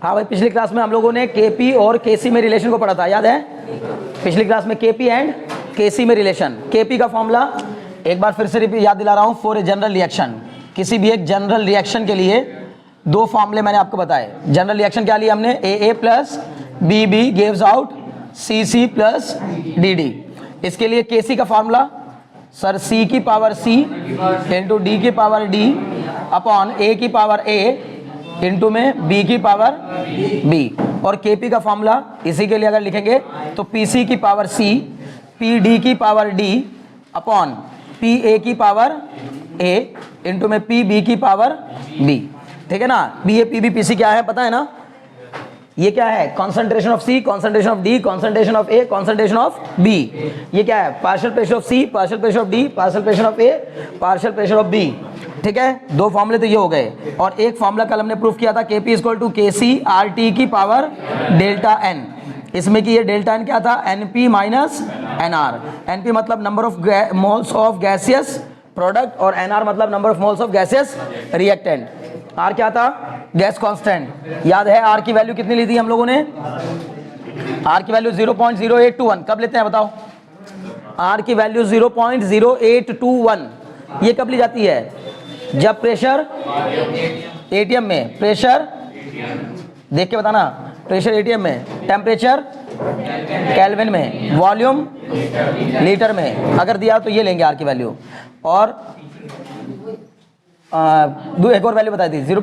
हाँ भाई, पिछली क्लास में हम लोगों ने केपी और केसी में रिलेशन को पढ़ा था, याद है? पिछली क्लास में केपी एंड केसी में रिलेशन। केपी का फॉर्मूला एक बार फिर से याद दिला रहा हूँ, फॉर ए जनरल रिएक्शन। किसी भी एक जनरल रिएक्शन के लिए दो फॉर्मूले मैंने आपको बताए। जनरल रिएक्शन क्या लिया हमने? A plus B B gives out C C plus D D. इसके लिए केसी का फॉर्मूला सर सी की पावर सी इंटू डी की पावर डी अपॉन ए की पावर ए इंटू में बी की पावर बी। और केपी का फॉर्मूला इसी के लिए अगर लिखेंगे तो पी सी की पावर सी पी डी की power D upon P A की पावर ए इंटू में पी बी की पावर बी। ठीक है ना? B A P B P C क्या है पता है ना? ये क्या है? Concentration of C, concentration of D, concentration of A, concentration of B. ये क्या है? Partial pressure of C, partial pressure of D, partial pressure of A, partial pressure of B. ठीक है, दो फॉर्मूले तो ये हो गए। और एक फॉर्मूला कल हमने प्रूफ किया था, KP equal to K C R T की पावर डेल्टा एन। इसमें कि ये डेल्टा एन क्या था? NP minus NR. एनपी मतलब number of moles of gaseous product और एनआर मतलब number of moles of gaseous reactant. R क्या था? Gas constant. याद है आर की वैल्यू कितनी ली थी हम लोगों ने? आर की वैल्यू 0.0821। कब लेते हैं बताओ? आर की वैल्यू 0.0821 ये कब ली जाती है? जब प्रेशर एटीएम में, प्रेशर देख के बताना, प्रेशर एटीएम में, टेम्परेचर केल्विन में, वॉल्यूम लीटर में अगर दिया तो ये लेंगे आर की वैल्यू। और एक और वैल्यू बताई थी 0.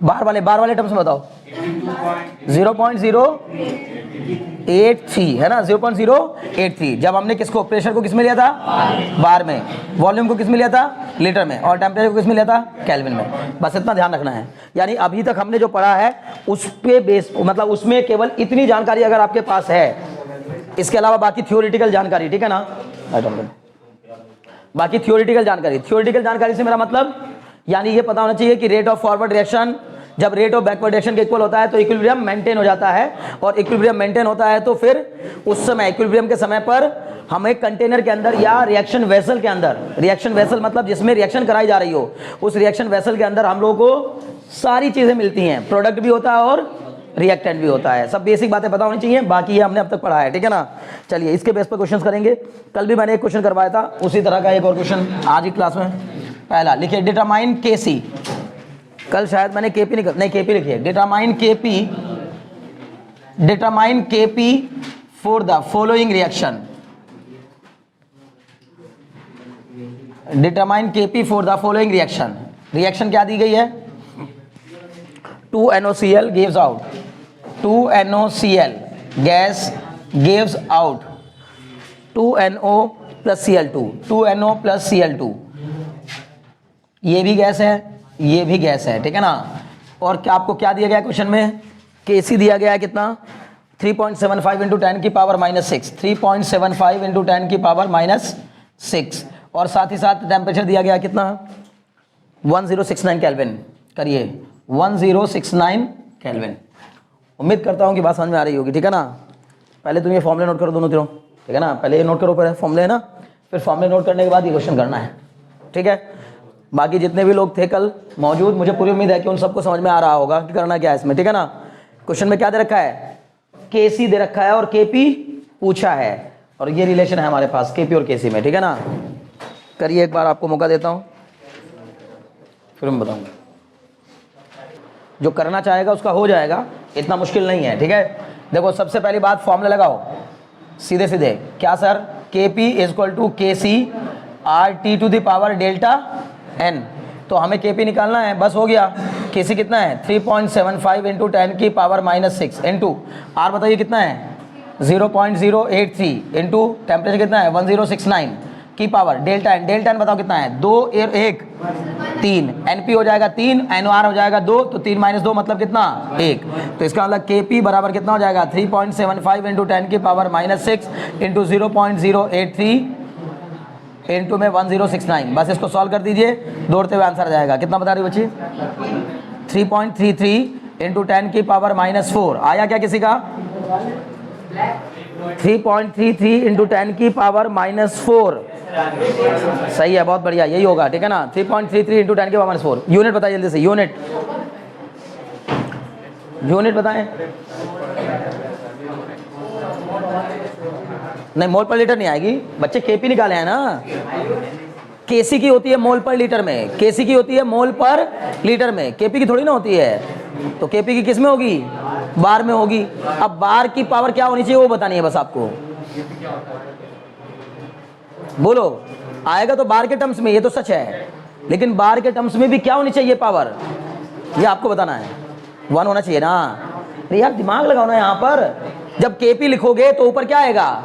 बार वाले टर्म्स में बताओ। 0.083 है ना? 0.083 जब हमने किसको, प्रेशर को किस में लिया था? बार में। वॉल्यूम को किस में लिया था? लीटर में। और टेम्परेचर को किस में लिया था? केल्विन में। बस इतना ध्यान रखना है। यानी अभी तक हमने जो पढ़ा है उस पे बेस, मतलब उसमें केवल इतनी जानकारी अगर आपके पास है, इसके अलावा बाकी थ्योरेटिकल जानकारी, ठीक है ना? बाकी थ्योरेटिकल जानकारी से मेरा मतलब यानी ये पता होना चाहिए कि रेट ऑफ फॉरवर्ड रिएक्शन जब रेट ऑफ बैकवर्ड रिएक्शन के इक्वल होता है तो इक्विलिब्रियम मेंटेन हो जाता है। और इक्विलिब्रियम मेंटेन होता है तो फिर उस समय इक्विलिब्रियम के समय पर हमें कंटेनर के अंदर या रिएक्शन वेसल के अंदर, रिएक्शन वेसल मतलब जिसमें रिएक्शन कराई जा रही हो, उस रिएक्शन वेसल के अंदर हम लोगों को सारी चीजें मिलती हैं। प्रोडक्ट भी होता है और रिएक्टेंट भी होता है। सब बेसिक बातें पता होनी चाहिए, बाकी ये हमने अब तक पढ़ा है। ठीक है ना? चलिए इसके बेस पर क्वेश्चन करेंगे। कल भी मैंने एक क्वेश्चन करवाया था, उसी तरह का एक और क्वेश्चन आज की क्लास में। पहला लिखिए डिटरमाइन केसी। कल शायद मैंने केपी नहीं केपी लिखिए। Determine KP for the following reaction. Determine KP for the following reaction. Reaction क्या दी गई है? 2NOCl gives out 2NOCl gas gives out 2NO plus Cl2 2NO plus Cl2। ये भी गैस है, ये भी गैस है। ठीक है ना? और क्या आपको क्या दिया गया क्वेश्चन में? केसी दिया गया है कितना? 3.75 इंटू 10 की पावर -6। 3.75 इंटू 10 की पावर -6। और साथ ही साथ टेम्परेचर दिया गया कितना? 1069 केल्विन। करिए 1069 केल्विन। उम्मीद करता हूँ कि बात समझ में आ रही होगी। ठीक है ना? पहले तुम ये फॉर्मूले नोट करो दोनों तीनों। ठीक है ना? पहले ये नोट करो, पहले फॉर्मूले है ना, फिर फॉर्मूले नोट करने के बाद ये क्वेश्चन करना है। ठीक है? बाकी जितने भी लोग थे कल मौजूद, मुझे पूरी उम्मीद है कि उन सबको समझ में आ रहा होगा कि करना क्या है इसमें। ठीक है ना? क्वेश्चन में क्या दे रखा है? केसी दे रखा है और केपी पूछा है, और ये रिलेशन है हमारे पास केपी और केसी में। ठीक है ना? करिए, एक बार आपको मौका देता हूँ, फिर मैं बताऊँगा। जो करना चाहेगा उसका हो जाएगा, इतना मुश्किल नहीं है। ठीक है? देखो सबसे पहली बात, फॉर्मूला लगाओ सीधे सीधे। क्या sir? KP is equal to KC R T to the power delta N. तो हमें केपी निकालना है, बस हो गया। केसी कितना है? 3.75 इंटू 10 की पावर -6 इंटू आर बताइए कितना है? 0.083 इंटू टेम्परेचर कितना है? 1069 की power delta N. Delta N बताओ कितना है? 2 1 3। एनपी हो जाएगा 3, एनओआर हो जाएगा 2, तो 3 - 2 मतलब कितना? 1। तो इसका मतलब केपी बराबर कितना हो जाएगा? 3.75 इंटू 10 की पावर -6 इंटू 0.083 इंटू में 1069। बस इसको सॉल्व कर दीजिए, दौड़ते हुए आंसर आ जाएगा। कितना बता रही बच्ची? 3.33 इंटू 10 की पावर -4। आया क्या किसी का? 3.33 इंटू 10 की पावर -4। सही है, बहुत बढ़िया, यही होगा। ठीक है ना? 3.33 इंटू 10 की पावर -4। यूनिट बताइए जल्दी से, यूनिट यूनिट बताएं। नहीं, मोल पर लीटर नहीं आएगी बच्चे, केपी निकाले हैं ना। केसी की होती है मोल पर लीटर में, केसी की होती है मोल पर लीटर में, केपी की थोड़ी ना होती है। तो केपी की किस में होगी? बार में होगी। अब बार की पावर क्या होनी चाहिए वो बतानी है बस आपको, बोलो। आएगा तो बार के टर्म्स में, ये तो सच है, लेकिन बार के टर्म्स में भी क्या होनी चाहिए पावर, ये आपको बताना है। 1 होना चाहिए ना। अरे यार दिमाग लगाओ ना यहाँ पर। जब केपी लिखोगे तो ऊपर क्या आएगा?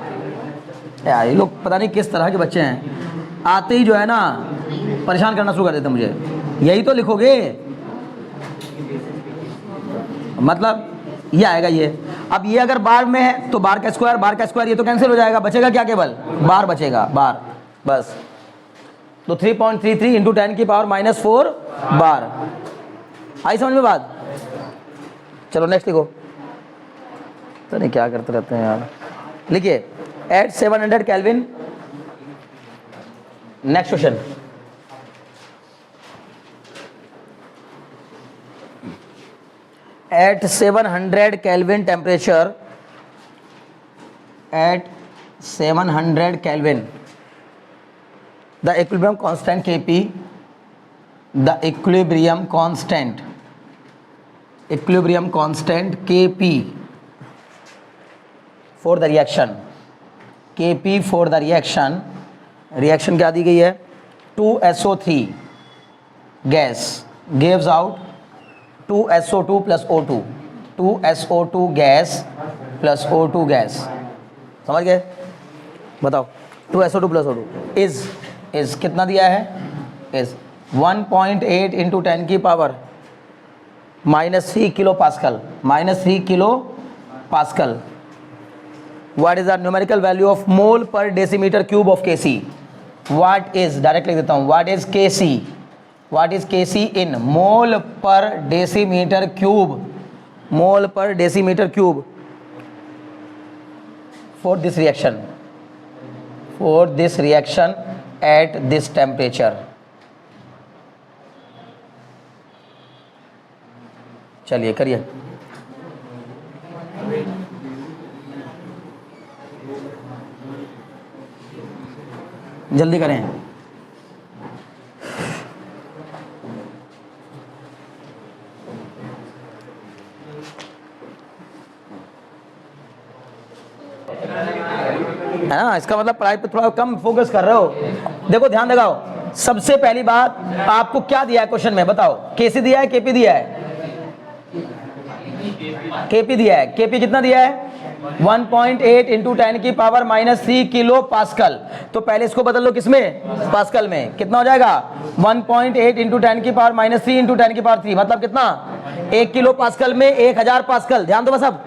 यार ये लोग पता नहीं किस तरह के बच्चे हैं, आते ही जो है ना परेशान करना शुरू कर देते मुझे। यही तो लिखोगे, मतलब ये आएगा ये। अब ये अगर बार में है तो बार का स्क्वायर ये तो कैंसिल हो जाएगा, बचेगा क्या? केवल बार बचेगा, बार बस। तो 3.33 इंटू 10 की पावर -4 बार। आई समझ में बात? चलो नेक्स्ट लिखो। तो नहीं क्या करते रहते हैं यार। लिखिए at 700 kelvin. Next question. At 700 Kelvin temperature, at 700 Kelvin, the equilibrium constant Kp, the equilibrium constant Kp for the reaction, Kp for the reaction क्या दी गई है? 2SO3 gas gives out 2SO2 plus O2, 2SO2 gas plus O2 gas. समझ गए? बताओ 2SO2 plus O2 is कितना दिया है? Is 1.8 into 10 की power -3 kilopascal, -3 kilopascal. What is the numerical value of mole per decimeter cube of Kc? What is, direct लिख देता हूँ, what is Kc? What is Kc in mole per decimeter cube? Mole per decimeter cube for this reaction. For this reaction at this temperature. चलिए करिए। जल्दी करें। है ना, इसका मतलब पढ़ाई पे थोड़ा कम फोकस कर रहे हो। देखो ध्यान लगाओ, सबसे पहली बात आपको क्या दिया है क्वेश्चन में, बताओ। केसी दिया है, केपी दिया है? केपी दिया है। केपी कितना दिया है? 1.8 इंटू 10 की पावर -3 किलो पास्कल। तो पहले इसको बदल लो किसमें? पास्कल में। कितना हो जाएगा? 1.8 इंटू 10 की पावर -3 इंटू 10 की पावर 3, मतलब कितना? 1 किलो पास्कल में 1000 पास्कल। ध्यान दो बस, अब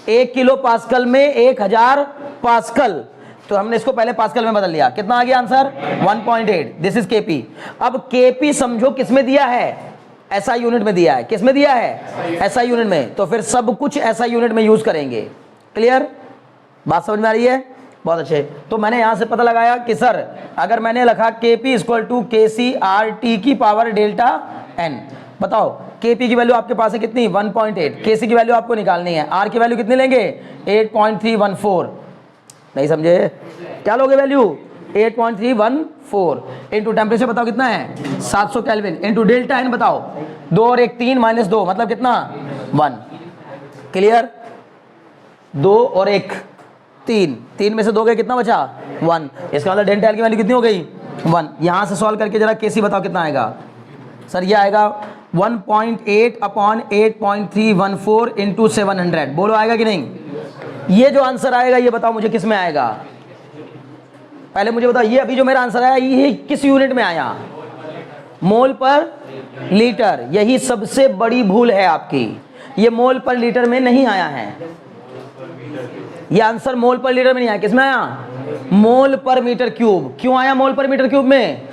1 किलो पास्कल में 1000 पास्कल। तो हमने इसको पहले पास्कल में बदल लिया। कितना आ गया आंसर? 1.8। This is KP. अब केपी समझो किसमें दिया है? एसआई यूनिट में दिया है। किस में दिया है? एसआई यूनिट में। तो फिर सब कुछ एसआई यूनिट में यूज करेंगे। क्लियर? बात समझ में आ रही है? बहुत अच्छे। तो मैंने यहां से पता लगाया कि सर अगर मैंने लिखा KP equal to KC R T की पावर डेल्टा एन, बताओ केपी की वैल्यू आपके पास है कितनी? 1.8। केसी की वैल्यू आपको निकालनी है। आर की वैल्यू कितनी लेंगे? 8.314। नहीं समझे? क्या लोगे वैल्यू? 8.314 इंटू टेम्परेचर बताओ कितना है? 700 केल्विन इंटू डेल्टा एन बताओ। 2 और 1 3 -2 मतलब कितना? 1। क्लियर? 2 और 1 3, 3 में से 2 गए, कितना बचा? 1। इसका मतलब डेल्टा एन की वैल्यू कितनी हो गई? 1। यहां से सॉल्व करके जरा केसी बताओ कितना आएगा? सर ये आएगा 1.8 अपॉन 8.314 इंटू 700। बोलो आएगा कि नहीं? ये जो आंसर आएगा ये बताओ मुझे किस में आएगा? पहले मुझे बताओ, ये अभी जो मेरा आंसर आया ये किस यूनिट में आया? मोल पर लीटर। यही सबसे बड़ी भूल है आपकी, ये मोल पर लीटर में नहीं आया है। ये आंसर मोल पर लीटर में नहीं आया। किस में आया? मोल पर मीटर क्यूब। क्यों आया मोल पर मीटर क्यूब में?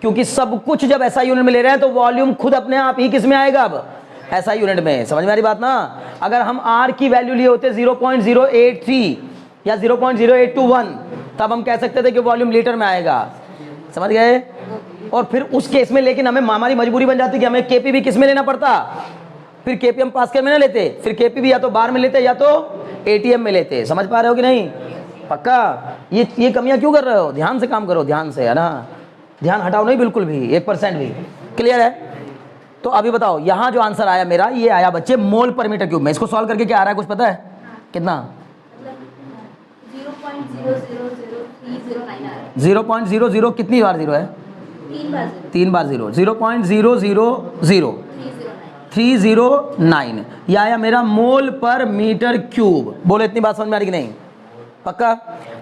क्योंकि सब कुछ जब ऐसा यूनिट में ले रहे हैं तो वॉल्यूम खुद अपने आप ही किस में आएगा? अब ऐसा यूनिट में। समझ में आ रही बात ना? अगर हम आर की वैल्यू लिए होते 0.083 या 0.0821 तब हम कह सकते थे कि वॉल्यूम लीटर में आएगा। समझ गए? और फिर उस केस में लेकिन हमें हमारी मजबूरी बन जाती कि हमें केपी भी किस में लेना पड़ता? फिर केपीएम पास्कल में ना लेते, फिर केपी भी या तो बार में लेते या तो एटीएम में लेते। समझ पा रहे हो कि नहीं? पक्का? ये कमियां क्यों कर रहे हो? ध्यान से काम करो, ध्यान से, है ना, ध्यान हटाओ नहीं बिल्कुल भी, 1% भी। क्लियर है? तो अभी बताओ यहाँ जो आंसर आया मेरा, ये आया बच्चे मोल पर मीटर क्यूब में। इसको सॉल्व करके क्या आ रहा है कुछ पता है? कितना? 0.000 कितनी बार जीरो है? 3 बार जीरो। 0.0003009 यह आया मेरा मोल पर मीटर क्यूब। बोलो इतनी बात समझ में आ रही कि नहीं? पक्का?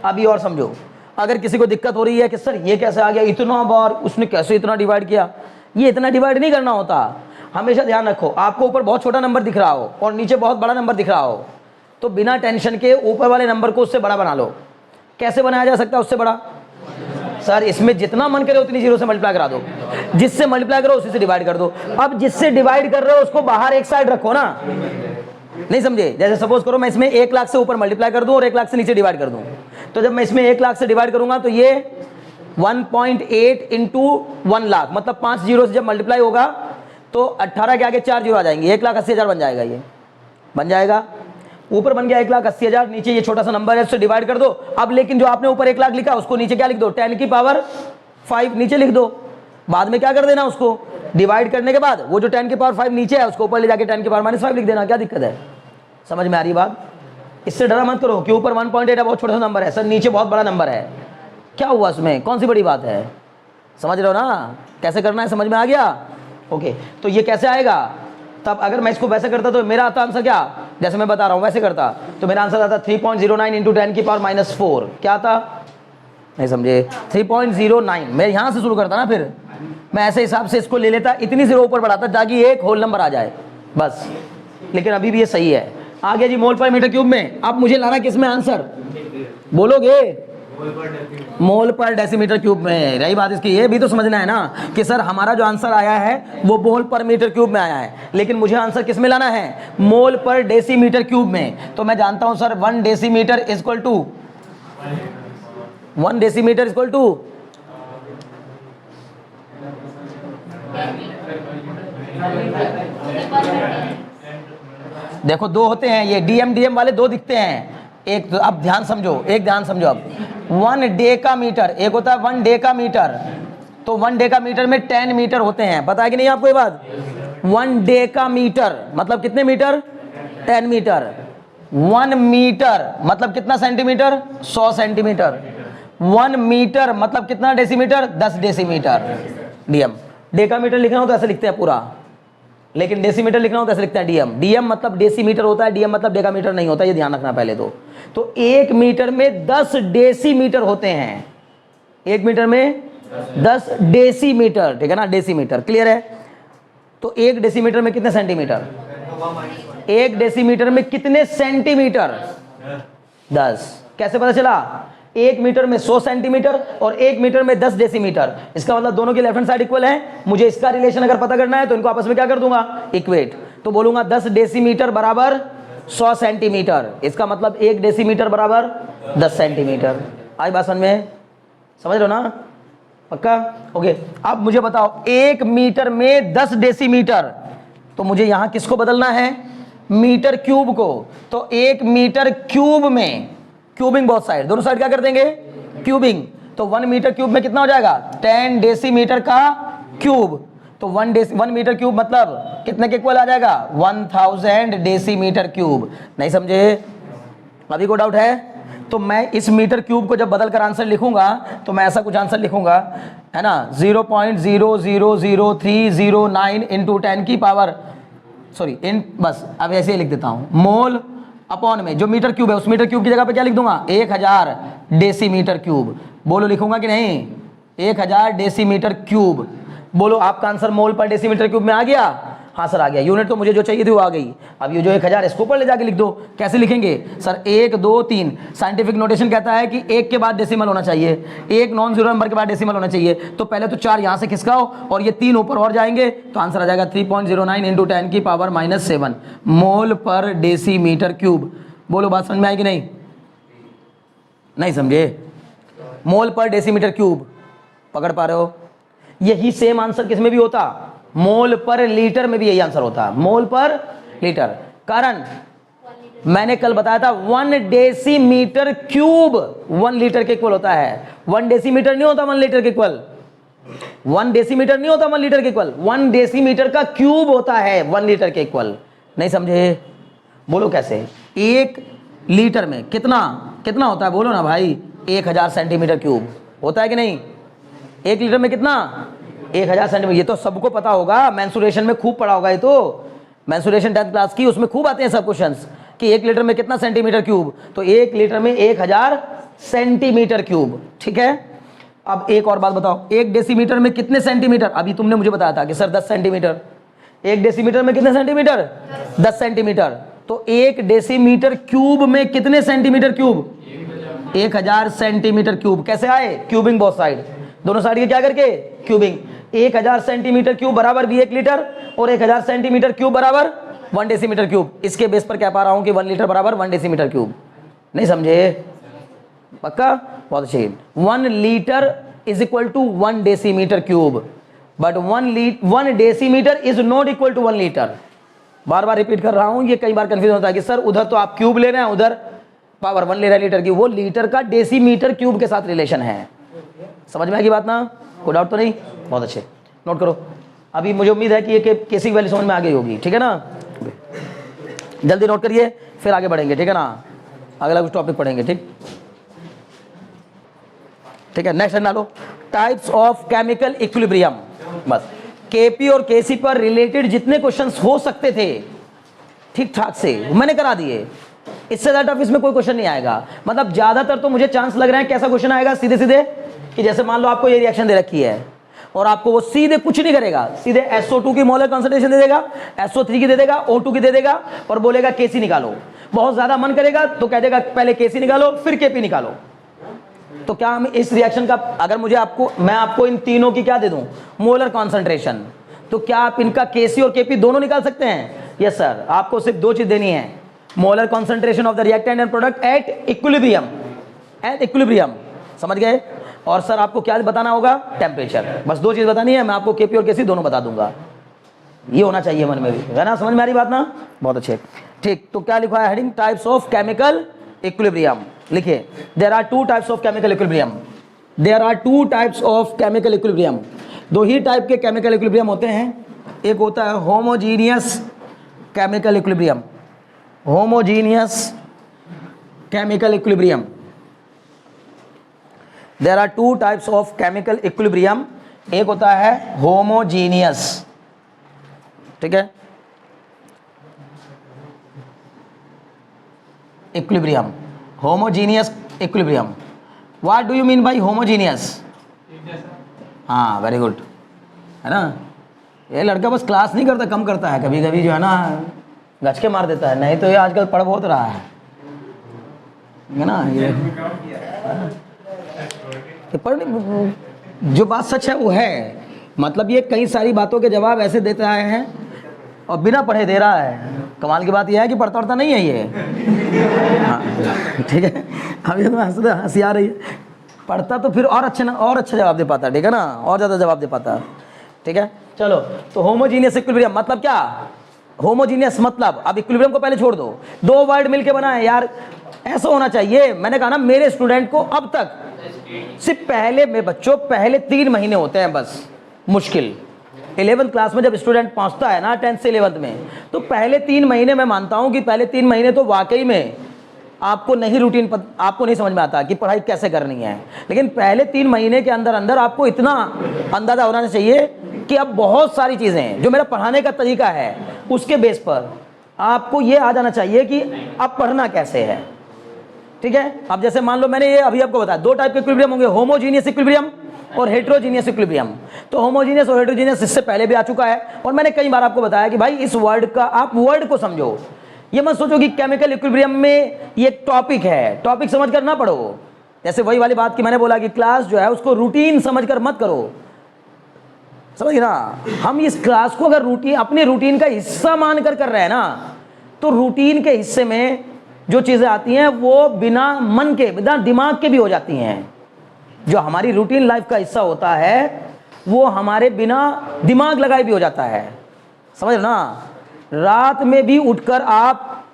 अभी और समझो, अगर किसी को दिक्कत हो रही है कि सर ये कैसे आ गया इतना बार, उसने कैसे इतना डिवाइड किया, ये इतना डिवाइड नहीं करना होता। हमेशा ध्यान रखो, आपको ऊपर बहुत छोटा नंबर दिख रहा हो और नीचे बहुत बड़ा नंबर दिख रहा हो, तो बिना टेंशन के ऊपर वाले नंबर को उससे बड़ा बना लो। कैसे बनाया जा सकता है उससे बड़ा? सर इसमें जितना मन करे उतनी जीरो से मल्टीप्लाई करा दो, जिससे मल्टीप्लाई करो उसी से डिवाइड कर दो। अब जिससे डिवाइड कर रहे हो उसको बाहर एक साइड रखो ना, नहीं समझे? जैसे सपोज करो मैं इसमें 1 लाख से ऊपर मल्टीप्लाई कर दूं और 1 लाख से नीचे डिवाइड कर दूं, तो जब मैं इसमें 1 लाख से डिवाइड करूंगा तो ये 1.8 इंटू 1 लाख, मतलब 5 जीरो से जब मल्टीप्लाई होगा तो 18 के आगे 4 जीरो आ जाएंगे, 1,80,000 बन जाएगा। ये बन जाएगा, ऊपर बन गया 1,80,000, नीचे ये छोटा सा नंबर है उससे डिवाइड कर दो। अब लेकिन जो आपने ऊपर 1 लाख लिखा उसको नीचे क्या लिख दो? 10 की पावर 5 नीचे लिख दो। बाद में क्या कर देना, उसको डिवाइड करने के बाद वो जो 10 की पावर 5 नीचे है उसको ऊपर ले जाके 10 की पावर -5 लिख देना। क्या दिक्कत है? समझ में आ रही बात? इससे डरा मत करो कि ऊपर 1.8 है, बहुत छोटा सा नंबर है, सर नीचे बहुत बड़ा नंबर है, क्या हुआ उसमें, कौन सी बड़ी बात है? समझ रहे हो ना कैसे करना है? समझ में आ गया? ओके, तो ये कैसे आएगा? तब अगर मैं इसको वैसे करता तो मेरा आता आंसर क्या, जैसे मैं बता रहा हूं वैसे करता तो मेरा आंसर आता 3.09 इंटू 10 की पावर -4। क्या आता? नहीं समझे? 3.09 मैं यहां से शुरू करता ना, फिर मैं ऐसे हिसाब से इसको ले लेता, इतनी जीरो ऊपर बढ़ाता ताकि एक होल नंबर आ जाए बस। लेकिन अभी भी ये सही है। आ गया जी मोल पर मीटर क्यूब में। अब मुझे लाना किस में आंसर? बोलोगे? मोल पर डेसीमीटर क्यूब में। रही बात इसकी, ये भी तो समझना है ना कि सर हमारा जो आंसर आया है वो मोल पर मीटर क्यूब में आया है, लेकिन मुझे आंसर किस में लाना है? मोल पर डेसीमीटर क्यूब में। तो मैं जानता हूं sir 1 decimetre equal to 1 decimetre equal to देखो दो होते हैं, ये डीएम वाले दो दिखते हैं। एक तो अब ध्यान समझो, एक ध्यान समझो, अब 1 डेकामीटर, एक होता है 1 डेकामीटर। तो 1 डेकामीटर में 10 मीटर होते हैं, पता है कि नहीं आपको ये बात? 1 डेकामीटर मतलब कितने मीटर? 10 मीटर। 1 मीटर मतलब कितना सेंटीमीटर? 100 सेंटीमीटर। 1 मीटर मतलब कितना डेसीमीटर? 10 डेसीमीटर। डीएम डेकामीटर लिखना हो तो ऐसे लिखते हैं पूरा, लेकिन डेसीमीटर लिखना हो तो ऐसे लिखते हैं डीएम। डीएम मतलब डेसीमीटर होता है, डीएम मतलब डेकामीटर नहीं होता, ये ध्यान रखना पहले तो 1 मीटर में 10 डेसीमीटर होते हैं। 1 मीटर में 10 डेसीमीटर, ठीक है ना? डेसीमीटर क्लियर है? तो 1 डेसीमीटर में कितने सेंटीमीटर? 1 डेसीमीटर में कितने सेंटीमीटर? 10। कैसे पता चला? 1 मीटर में 100 सेंटीमीटर और 1 मीटर में 10 डेसीमीटर। इसका मतलब दोनों की लेफ्ट हैंड साइड इक्वल है। मुझे इसका रिलेशन अगर पता करना है तो इनको आपस में क्या कर दूंगा? इक्वेट। तो बोलूंगा 10 डेसीमीटर बराबर 100 सेंटीमीटर। इसका मतलब 1 डेसीमीटर बराबर 10 सेंटीमीटर। आई बात समझ में? समझ रहे हो ना? पक्का? ओके, अब मुझे बताओ 1 मीटर में 10 डेसीमीटर, तो मुझे यहां किसको बदलना है? मीटर क्यूब को। तो 1 मीटर क्यूब में क्यूबिंग बोथ साइड, दोनों साइड क्या कर देंगे? क्यूबिंग। तो 1 मीटर क्यूब में कितना हो जाएगा? 10 डेसीमीटर का क्यूब। तो 1 मीटर क्यूब मतलब कितने के इक्वल आ जाएगा? 1000 डेसीमीटर क्यूब। नहीं समझे? अभी को डाउट है? तो मैं इस मीटर क्यूब को जब बदल कर आंसर लिखूंगा तो मैं ऐसा कुछ आंसर लिखूंगा, है ना, 0.00309 इंटू 10 की पावर सॉरी इन, बस अब ऐसे ही लिख देता हूं, मोल अपॉन में जो मीटर क्यूब है उस मीटर क्यूब की जगह पे क्या लिख दूंगा? 1000 डेसीमीटर क्यूब। बोलो लिखूंगा कि नहीं? 1000 डेसीमीटर क्यूब। बोलो आपका आंसर मोल पर डेसीमीटर क्यूब में आ गया? हाँ सर आ गया। यूनिट तो मुझे जो चाहिए थी वो आ गई। अब ये जो 1000 इसको ऊपर ले जाके लिख दो। कैसे लिखेंगे सर? 1 2 3। साइंटिफिक नोटेशन कहता है कि 1 के बाद डेसिमल होना चाहिए, 1 नॉन जीरो नंबर के बाद डेसिमल होना चाहिए। तो पहले तो 4 यहाँ से खिसकाओ और ये 3 ऊपर और जाएंगे तो आंसर आ जाएगा 3.09 इंटू 10 की पावर -7 मोल पर डेसीमीटर क्यूब। बोलो बात समझ में आएगी नहीं? नहीं समझे? मोल पर डेसीमीटर क्यूब पकड़ पा रहे हो? यही सेम आंसर किस में भी होता? मोल पर लीटर में भी यही आंसर होता है, मोल पर लीटर। कारण मैंने कल बताया था 1 डेसीमीटर क्यूब 1 लीटर के इक्वल होता है। 1 डेसीमीटर नहीं होता 1 लीटर के इक्वल, 1 डेसीमीटर नहीं होता 1 लीटर के इक्वल, 1 डेसीमीटर का क्यूब होता है 1 लीटर के इक्वल। नहीं समझे? बोलो कैसे? 1 लीटर में कितना कितना होता है, बोलो ना भाई। 1000 सेंटीमीटर क्यूब होता है कि नहीं? 1 लीटर में कितना? 1000 सेंटीमीटर। ये तो सबको पता होगा, मेंसुरेशन में खूब पढ़ा होगा। ये तो मेंसुरेशन 10th क्लास की, उसमें खूब आते हैं सब क्वेश्चंस कि 1 लीटर में कितना सेंटीमीटर क्यूब। तो 1 लीटर में 1000 सेंटीमीटर क्यूब। ठीक है, अब एक और बात बताओ, 1 डेसीमीटर में कितने सेंटीमीटर? अभी तुमने मुझे बताया था कि सर 10 सेंटीमीटर। 1 डेसीमीटर में कितने सेंटीमीटर? 10 सेंटीमीटर। तो 1 डेसीमीटर क्यूब में कितने सेंटीमीटर क्यूब? 1000 centimetre cube. कैसे आए? क्यूबिंग बोथ साइड, दोनों साइड के क्या करके क्यूबिंग। 1000 सेंटीमीटर क्यूब बराबर भी 1 लीटर और 1000 सेंटीमीटर क्यूब बराबर 1 डेसीमीटर क्यूब। इसके बेस पर कह पा रहा हूं कि 1 लीटर बराबर 1 डेसीमीटर क्यूब। नहीं समझे? पक्का? बहुत अच्छे। 1 litre is equal to 1 decimetre cube, but 1 decimetre is not equal to 1 litre. बार बार रिपीट कर रहा हूं, ये कई बार कंफ्यूजन होता है कि सर उधर तो आप क्यूब ले रहे हैं, उधर पावर 1 ले रहे हैं लीटर की। वो लीटर का डेसीमीटर क्यूब के साथ रिलेशन है। समझ में आएगी बात ना? कोई डाउट तो नहीं? बहुत अच्छे, नोट करो। अभी मुझे उम्मीद है कि ये केसी की वैल्यू समझ में आ गई होगी। ठीक है ना? जल्दी नोट करिए, फिर आगे बढ़ेंगे। ठीक है ना? अगला कुछ टॉपिक पढ़ेंगे। ठीक है, नेक्स्ट डालो, टाइप्स ऑफ केमिकल इक्विलिब्रियम। बस केपी और केसी पर रिलेटेड जितने क्वेश्चंस हो सकते थे ठीक ठाक से मैंने करा दिए। इससे ज्यादा टफ इसमें कोई क्वेश्चन नहीं आएगा। मतलब ज्यादातर तो मुझे चांस लग रहा है कैसा क्वेश्चन आएगा, सीधे सीधे कि जैसे मान लो आपको ये रिएक्शन दे रखी है और आपको वो सीधे कुछ नहीं करेगा, सीधे SO2 की मोलर कॉन्सेंट्रेशन दे देगा, SO3 की दे देगा, O2 की दे देगा और बोलेगा केसी निकालो। बहुत ज्यादा मन करेगा तो कह देगा पहले केसी निकालो फिर केपी निकालो। तो क्या हम इस रिएक्शन का, अगर मैं आपको इन तीनों की क्या दे दूं, मोलर कॉन्सेंट्रेशन, तो क्या आप इनका केसी और केपी दोनों निकाल सकते हैं? Yes sir. आपको सिर्फ 2 चीज देनी है, molar concentration of the reactant and product at equilibrium, समझ गए? और सर आपको क्या बताना होगा? टेम्परेचर। बस 2 चीज बतानी है, मैं आपको केपी और केसी दोनों बता दूंगा। ये होना चाहिए मन में भी, है ना? समझ में आ रही बात ना? बहुत अच्छे। ठीक, तो क्या लिखा है heading? Types of chemical equilibrium. लिखिए, there are 2 types of chemical equilibrium. There are 2 types of chemical equilibrium. 2 ही टाइप के केमिकल इक्विलिब्रियम होते हैं। एक होता है homogeneous chemical equilibrium, homogeneous chemical equilibrium. There are 2 types of chemical equilibrium. एक होता है होमोजीनियस, ठीक है, equilibrium, homogeneous equilibrium. What do you mean by homogeneous? हाँ, वेरी गुड, है ना? ये लड़का बस क्लास नहीं करता, कम करता है, कभी कभी जो है ना गच के मार देता है। नहीं तो ये आजकल पढ़ बहुत रहा है ना? ये पढ़, जो बात सच है वो है। मतलब ये कई सारी बातों के जवाब ऐसे देते आए हैं और बिना पढ़े दे रहा है। कमाल की बात यह है कि पढ़ता पढ़ता नहीं है ये। हाँ, ठीक है। अभी तो हंसी आ रही है। पढ़ता तो फिर और अच्छा जवाब दे पाता, ठीक है ना? और ज़्यादा जवाब दे पाता, ठीक है। चलो, तो होमोजीनियस इक्विलिब्रियम मतलब क्या? होमोजीनियस मतलब, अब इक्विलिब्रियम को पहले छोड़ दो, 2 वर्ड मिलके बना है यार, ऐसा होना चाहिए। मैंने कहा ना, मेरे स्टूडेंट को अब तक सिर्फ पहले में बच्चों पहले 3 महीने होते हैं बस मुश्किल। 11th क्लास में जब स्टूडेंट पहुंचता है ना 10th से 11th में, तो पहले 3 महीने मैं मानता हूं कि पहले 3 महीने तो वाकई में आपको नहीं रूटीन, आपको नहीं समझ में आता कि पढ़ाई कैसे करनी है। लेकिन पहले 3 महीने के अंदर अंदर आपको इतना अंदाजा होना चाहिए कि अब बहुत सारी चीज़ें जो मेरा पढ़ाने का तरीका है उसके बेस पर आपको ये आ जाना चाहिए कि अब पढ़ना कैसे है, ठीक है। अब जैसे मान लो मैंने ये अभी आपको बताया, 2 टाइप के इक्विलिब्रियम होंगे, होमोजीनियस इक्विलिब्रियम और हेटेरोजीनियस इक्विलिब्रियम। तो होमोजीनियस और हेटेरोजीनियस इससे पहले भी आ चुका है और मैंने कई बार आपको बताया कि भाई इस वर्ड का, आप वर्ड को समझो, ये मत सोचो कि केमिकल इक्विलिब्रियम में ये टॉपिक है, टॉपिक समझ कर ना पढ़ो। जैसे वही वाली बात की मैंने बोला कि क्लास जो है उसको रूटीन समझकर मत करो, समझ ना? हम इस क्लास को अगर रूटीन, अपने रूटीन का हिस्सा मानकर कर रहे हैं ना, तो रूटीन के हिस्से में जो चीज़ें आती हैं वो बिना मन के, बिना दिमाग के भी हो जाती हैं। जो हमारी रूटीन लाइफ का हिस्सा होता है वो हमारे बिना दिमाग लगाए भी हो जाता है, समझ लो ना। रात में भी उठकर आप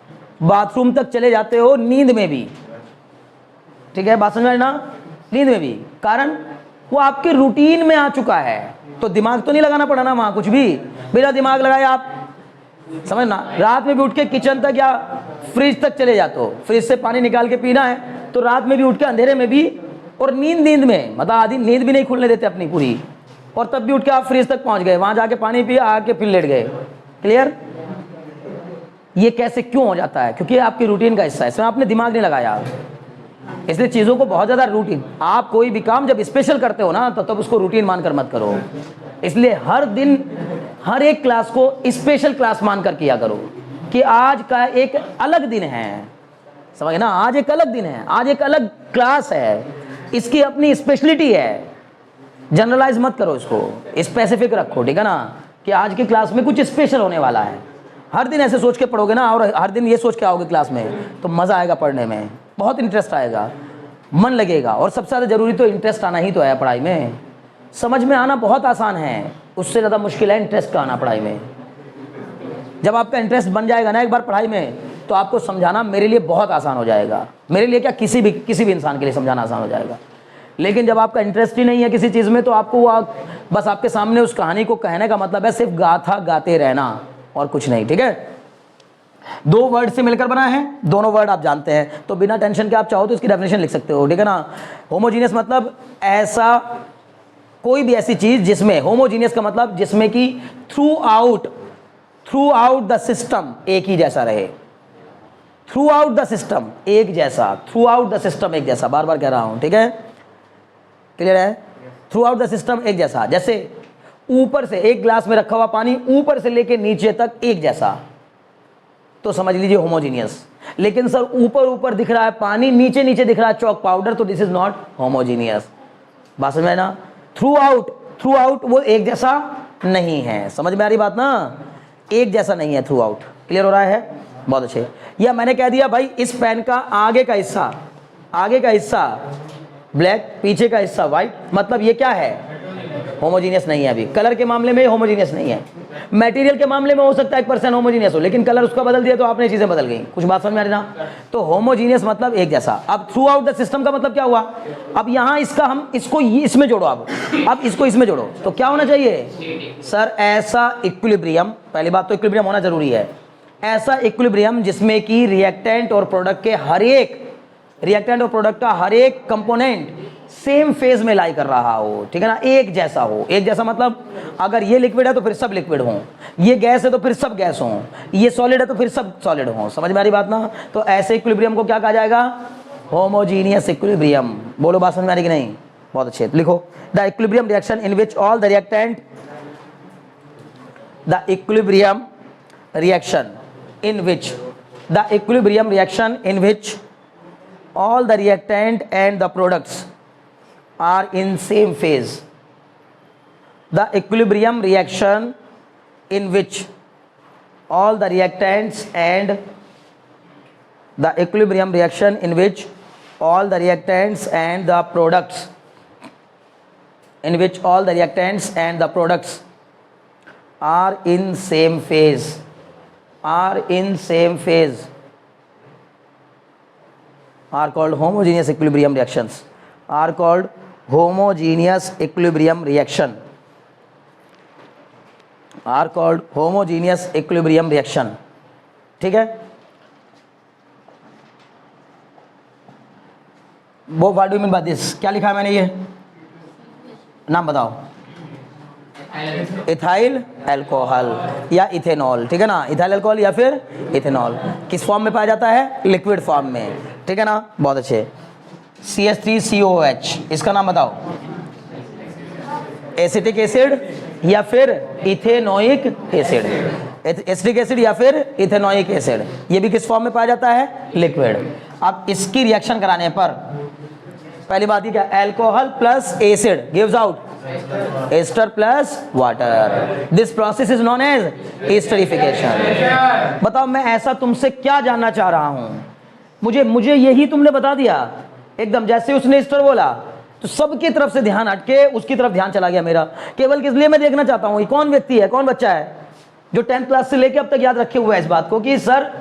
बाथरूम तक चले जाते हो, नींद में भी, ठीक है, बात समझ में ना, नींद में भी, कारण वो आपके रूटीन में आ चुका है, तो दिमाग तो नहीं लगाना पड़ा ना वहां, कुछ भी बिना दिमाग लगाए आप, समझना। रात में भी उठ के किचन तक या फ्रिज तक चले जाते हो, फ्रिज से पानी निकाल के पीना है, तो रात में भी उठ के अंधेरे में भी, और नींद में, मतलब आधी नींद भी नहीं खुलने देते अपनी पूरी, और तब भी उठ के आप फ्रिज तक पहुंच गए, वहां जाके पानी पिया, आके फिर लेट गए। क्लियर? ये कैसे क्यों हो जाता है? क्योंकि आपकी रूटीन का हिस्सा है, इसमें आपने दिमाग नहीं लगाया, इसलिए चीज़ों को बहुत ज़्यादा रूटीन, आप कोई भी काम जब स्पेशल करते हो ना, तो तब उसको रूटीन मानकर मत करो। इसलिए हर दिन हर एक क्लास को स्पेशल क्लास मानकर किया करो कि आज का एक अलग दिन है, समझ ना, आज एक अलग दिन है, आज एक अलग क्लास है, इसकी अपनी स्पेशलिटी है। जनरलाइज मत करो इसको, स्पेसिफिक रखो, ठीक है ना, कि आज की क्लास में कुछ स्पेशल होने वाला है। हर दिन ऐसे सोच के पढ़ोगे ना, और हर दिन ये सोच के आओगे क्लास में, तो मज़ा आएगा पढ़ने में, बहुत इंटरेस्ट आएगा, मन लगेगा। और सबसे ज़्यादा जरूरी तो इंटरेस्ट आना ही तो है पढ़ाई में। समझ में आना बहुत आसान है, उससे ज़्यादा मुश्किल है इंटरेस्ट का आना पढ़ाई में। जब आपका इंटरेस्ट बन जाएगा ना एक बार पढ़ाई में, तो आपको समझाना मेरे लिए बहुत आसान हो जाएगा, मेरे लिए क्या, किसी भी इंसान के लिए समझाना आसान हो जाएगा। लेकिन जब आपका इंटरेस्ट ही नहीं है किसी चीज़ में, तो आपको वो बस आपके सामने उस कहानी को कहने का मतलब है सिर्फ गाथा गाते रहना और कुछ नहीं, ठीक है। दो वर्ड से मिलकर बना है, दोनों वर्ड आप जानते हैं, तो बिना टेंशन के आप चाहो तो इसकी डेफिनेशन लिख सकते हो, ठीक है ना। होमोजीनियस मतलब ऐसा, कोई भी ऐसी चीज जिसमें, होमोजीनियस का मतलब जिसमें कि थ्रू आउट द सिस्टम एक ही जैसा रहे, थ्रू आउट द सिस्टम एक जैसा, थ्रू आउट द सिस्टम एक जैसा, बार बार कह रहा हूं, ठीक है, क्लियर है। थ्रू आउट द सिस्टम एक जैसा, जैसे ऊपर से एक ग्लास में रखा हुआ पानी ऊपर से लेके नीचे तक एक जैसा, तो समझ लीजिए होमोजीनियस। लेकिन सर ऊपर ऊपर दिख रहा है पानी, नीचे नीचे दिख रहा है चौक पाउडर, तो दिस इज नॉट होमोजीनियस। बात समझ में ना, थ्रू आउट वो एक जैसा नहीं है, समझ में आ रही बात ना, एक जैसा नहीं है थ्रू आउट। क्लियर हो रहा है? बहुत अच्छे। या मैंने कह दिया भाई इस पेन का आगे का हिस्सा ब्लैक, पीछे का हिस्सा व्हाइट, मतलब ये क्या है, होमोजीनियस नहीं है। अभी कलर के मामले में होमोजीनियस नहीं है, मटेरियल के मामले में हो सकता है 1% होमोजीनियस हो, लेकिन कलर उसका बदल दिया तो आपने चीजें बदल गई। कुछ बात समझ में आ रही ना? तो होमोजीनियस मतलब एक जैसा। अब थ्रू आउट द सिस्टम का मतलब क्या हुआ, अब यहां इसका हम इसको इसमें जोड़ो, अब इसको इसमें जोड़ो, तो क्या होना चाहिए सर, ऐसा इक्विलिब्रियम, पहली बात तो इक्विलिब्रियम होना जरूरी है, ऐसा इक्विलिब्रियम जिसमें कि रिएक्टेंट और प्रोडक्ट का हर एक कंपोनेंट सेम फेज में लाई कर रहा हो, ठीक है ना, एक जैसा हो। एक जैसा मतलब अगर ये लिक्विड है तो फिर सब लिक्विड हो, ये गैस है तो फिर सब गैस हो, ये सॉलिड है तो फिर सब सॉलिड हो। समझ में आ रही बात ना? तो ऐसे इक्विलिब्रियम को क्या कहा जाएगा, होमोजीनियस इक्विलिब्रियम। बोलो बात समझ में आ रही कि नहीं? बहुत अच्छे, लिखो, the equilibrium reaction in which all the reactant, the equilibrium reaction in which all the reactant and the products are in same phase. The equilibrium reaction in which all the reactants and the equilibrium reaction in which all the reactants and the products are in same phase are called homogeneous equilibrium reactions, ठीक है। वो what do mean by this, क्या लिखा है मैंने, ये नाम बताओ, इथाइल अल्कोहल या इथेनॉल, ठीक है ना, इथाइल अल्कोहल या फिर इथेनॉल किस फॉर्म में पाया जाता है, लिक्विड फॉर्म में, ठीक है ना, बहुत अच्छे। CH3COOH, इसका नाम बताओ, एसिटिक एसिड या फिर इथेनोइक एसिड, एसिटिक एसिड या फिर इथेनोइक एसिड, ये भी किस फॉर्म में पाया जाता है, लिक्विड। अब इसकी रिएक्शन कराने पर पहली बात ये क्या, alcohol plus acid gives out ester plus water, this process is known as esterification. बताओ मैं ऐसा तुमसे क्या जानना चाह रहा हूं, मुझे यही तुमने बता दिया एकदम, जैसे उसने एस्टर बोला तो सबकी तरफ से ध्यान हटके उसकी तरफ ध्यान चला गया मेरा। केवल किस लिए मैं देखना चाहता हूं, ये कौन व्यक्ति है, कौन बच्चा है जो 10th क्लास से लेके अब तक याद रखे हुए है इस बात को कि सर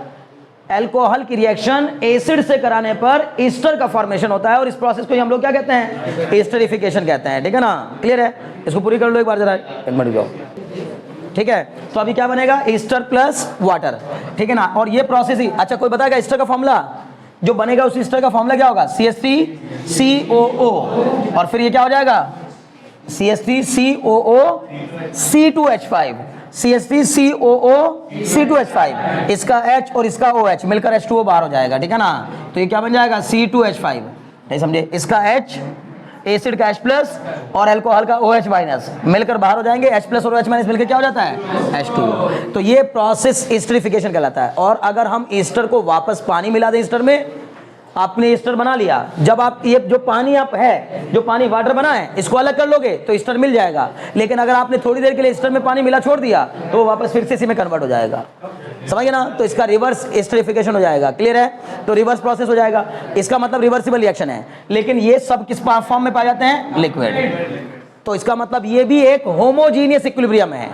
अल्कोहल की रिएक्शन एसिड से कराने पर ईस्टर का फॉर्मेशन होता है और इस प्रोसेस को ही हम लोग क्या कहते हैं, एस्टरिफिकेशन कहते हैं। ठीक है ना, क्लियर है? इसको पूरी कर लो एक बार जरा, एक मिनट जाओ। ठीक है, तो अभी क्या बनेगा, ईस्टर प्लस वाटर। ठीक है ना, और ये प्रोसेस ही, अच्छा कोई बताएगा ईस्टर का फॉर्मूला जो बनेगा, उस ईस्टर का फॉर्मूला क्या होगा, CH3COO, और फिर ये क्या हो जाएगा, CH3COO C2H5, CH3COO C2H5, इसका H और इसका OH मिलकर H2O बाहर हो जाएगा। ठीक है ना, तो ये क्या बन जाएगा, C2H5। नहीं समझे, इसका H एसिड का H प्लस और अल्कोहल का OH माइनस मिलकर बाहर हो जाएंगे, H प्लस और OH माइनस मिलकर क्या हो जाता है, H2O। तो ये प्रोसेस एस्टरिफिकेशन कहलाता है। और अगर हम ईस्टर को वापस पानी मिला दें ईस्टर में, आपने ईस्टर बना लिया, जब आप ये जो पानी आप है, जो पानी वाटर बना है, इसको अलग कर लोगे तो ईस्टर मिल जाएगा। लेकिन अगर आपने थोड़ी देर के लिए ईस्टर में पानी मिला छोड़ दिया तो वो वापस फिर से इसी में कन्वर्ट हो जाएगा। समझ गए ना, तो इसका रिवर्स एस्टरिफिकेशन हो जाएगा। क्लियर है? तो रिवर्स प्रोसेस हो जाएगा, इसका मतलब रिवर्सिबल रिएक्शन है। लेकिन ये सब किस फॉर्म में पाए जाते हैं, लिक्विड। तो इसका मतलब ये भी एक होमोजीनियस इक्विलिब्रियम है।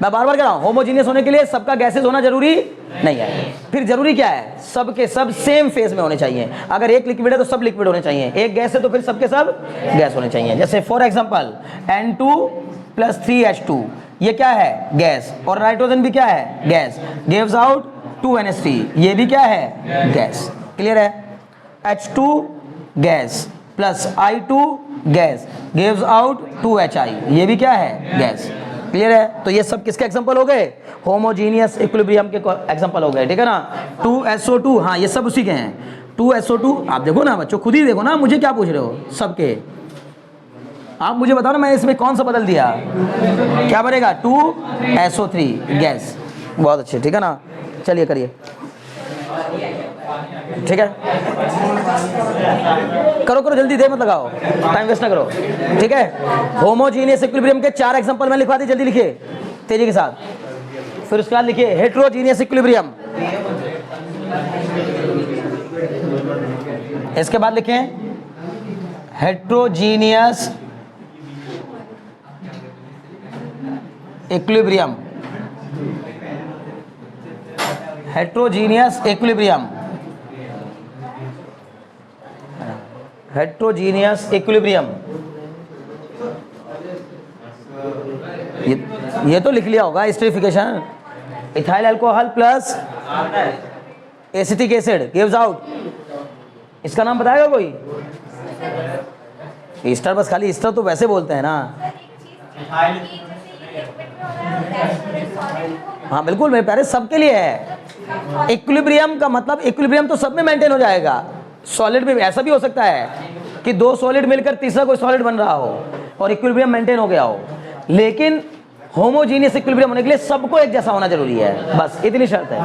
मैं बार बार कह रहा हूं, होमोजीनियस होने के लिए सबका गैसेस होना जरूरी नहीं है। फिर जरूरी क्या है, सब के सब सेम फेज में होने चाहिए। अगर एक लिक्विड है तो सब लिक्विड होने चाहिए, एक गैस है तो फिर सबके सब गैस होने चाहिए। जैसे फॉर एग्जांपल N2 + 3H2, ये क्या है, गैस, और नाइट्रोजन भी क्या है, गैस, गिव्स आउट 2NH3, ये भी क्या है, गैस। क्लियर है? H2 gas plus I2 gas gives out 2HI, ये भी क्या है, गैस। क्लियर है? तो ये सब किसके एग्जांपल हो गए, होमोजीनियस इक्विलिब्रियम के एग्जांपल हो गए। ठीक है ना, 2SO2, हाँ ये सब उसी के हैं। 2SO2, आप देखो ना बच्चों, खुद ही देखो ना, मुझे क्या पूछ रहे हो, सबके आप मुझे बताओ ना, मैंने इसमें कौन सा बदल दिया, क्या बनेगा, 2SO3 गैस। बहुत अच्छे, ठीक है ना, चलिए करिए। ठीक है, करो करो जल्दी, देर मत लगाओ, टाइम वेस्ट ना करो। ठीक है, होमोजीनियस इक्विलिब्रियम के 4 एग्जांपल मैं लिखवा दी, जल्दी लिखिए तेजी के साथ। फिर उसके बाद लिखिए हेट्रोजीनियस इक्विलिब्रियम, इसके बाद लिखें heterogeneous equilibrium, heterogeneous equilibrium, heterogeneous equilibrium, ये तो लिख लिया होगा, esterification. Ethyl alcohol plus acetic acid gives out, इसका नाम बताएगा कोई, ईस्टर, बस खाली ईस्टर तो वैसे बोलते हैं ना। हाँ बिल्कुल मेरे प्यारे, सबके लिए है। इक्विलिब्रियम का मतलब इक्विलिब्रियम तो सब में मेंटेन हो जाएगा। सॉलिड में ऐसा भी हो सकता है कि 2 सॉलिड मिलकर तीसरा कोई सॉलिड बन रहा हो और इक्विलिब्रियम मेंटेन हो गया हो, लेकिन होमोजीनियस इक्विलिब्रियम होने के लिए सबको एक जैसा होना जरूरी है, बस इतनी शर्त है।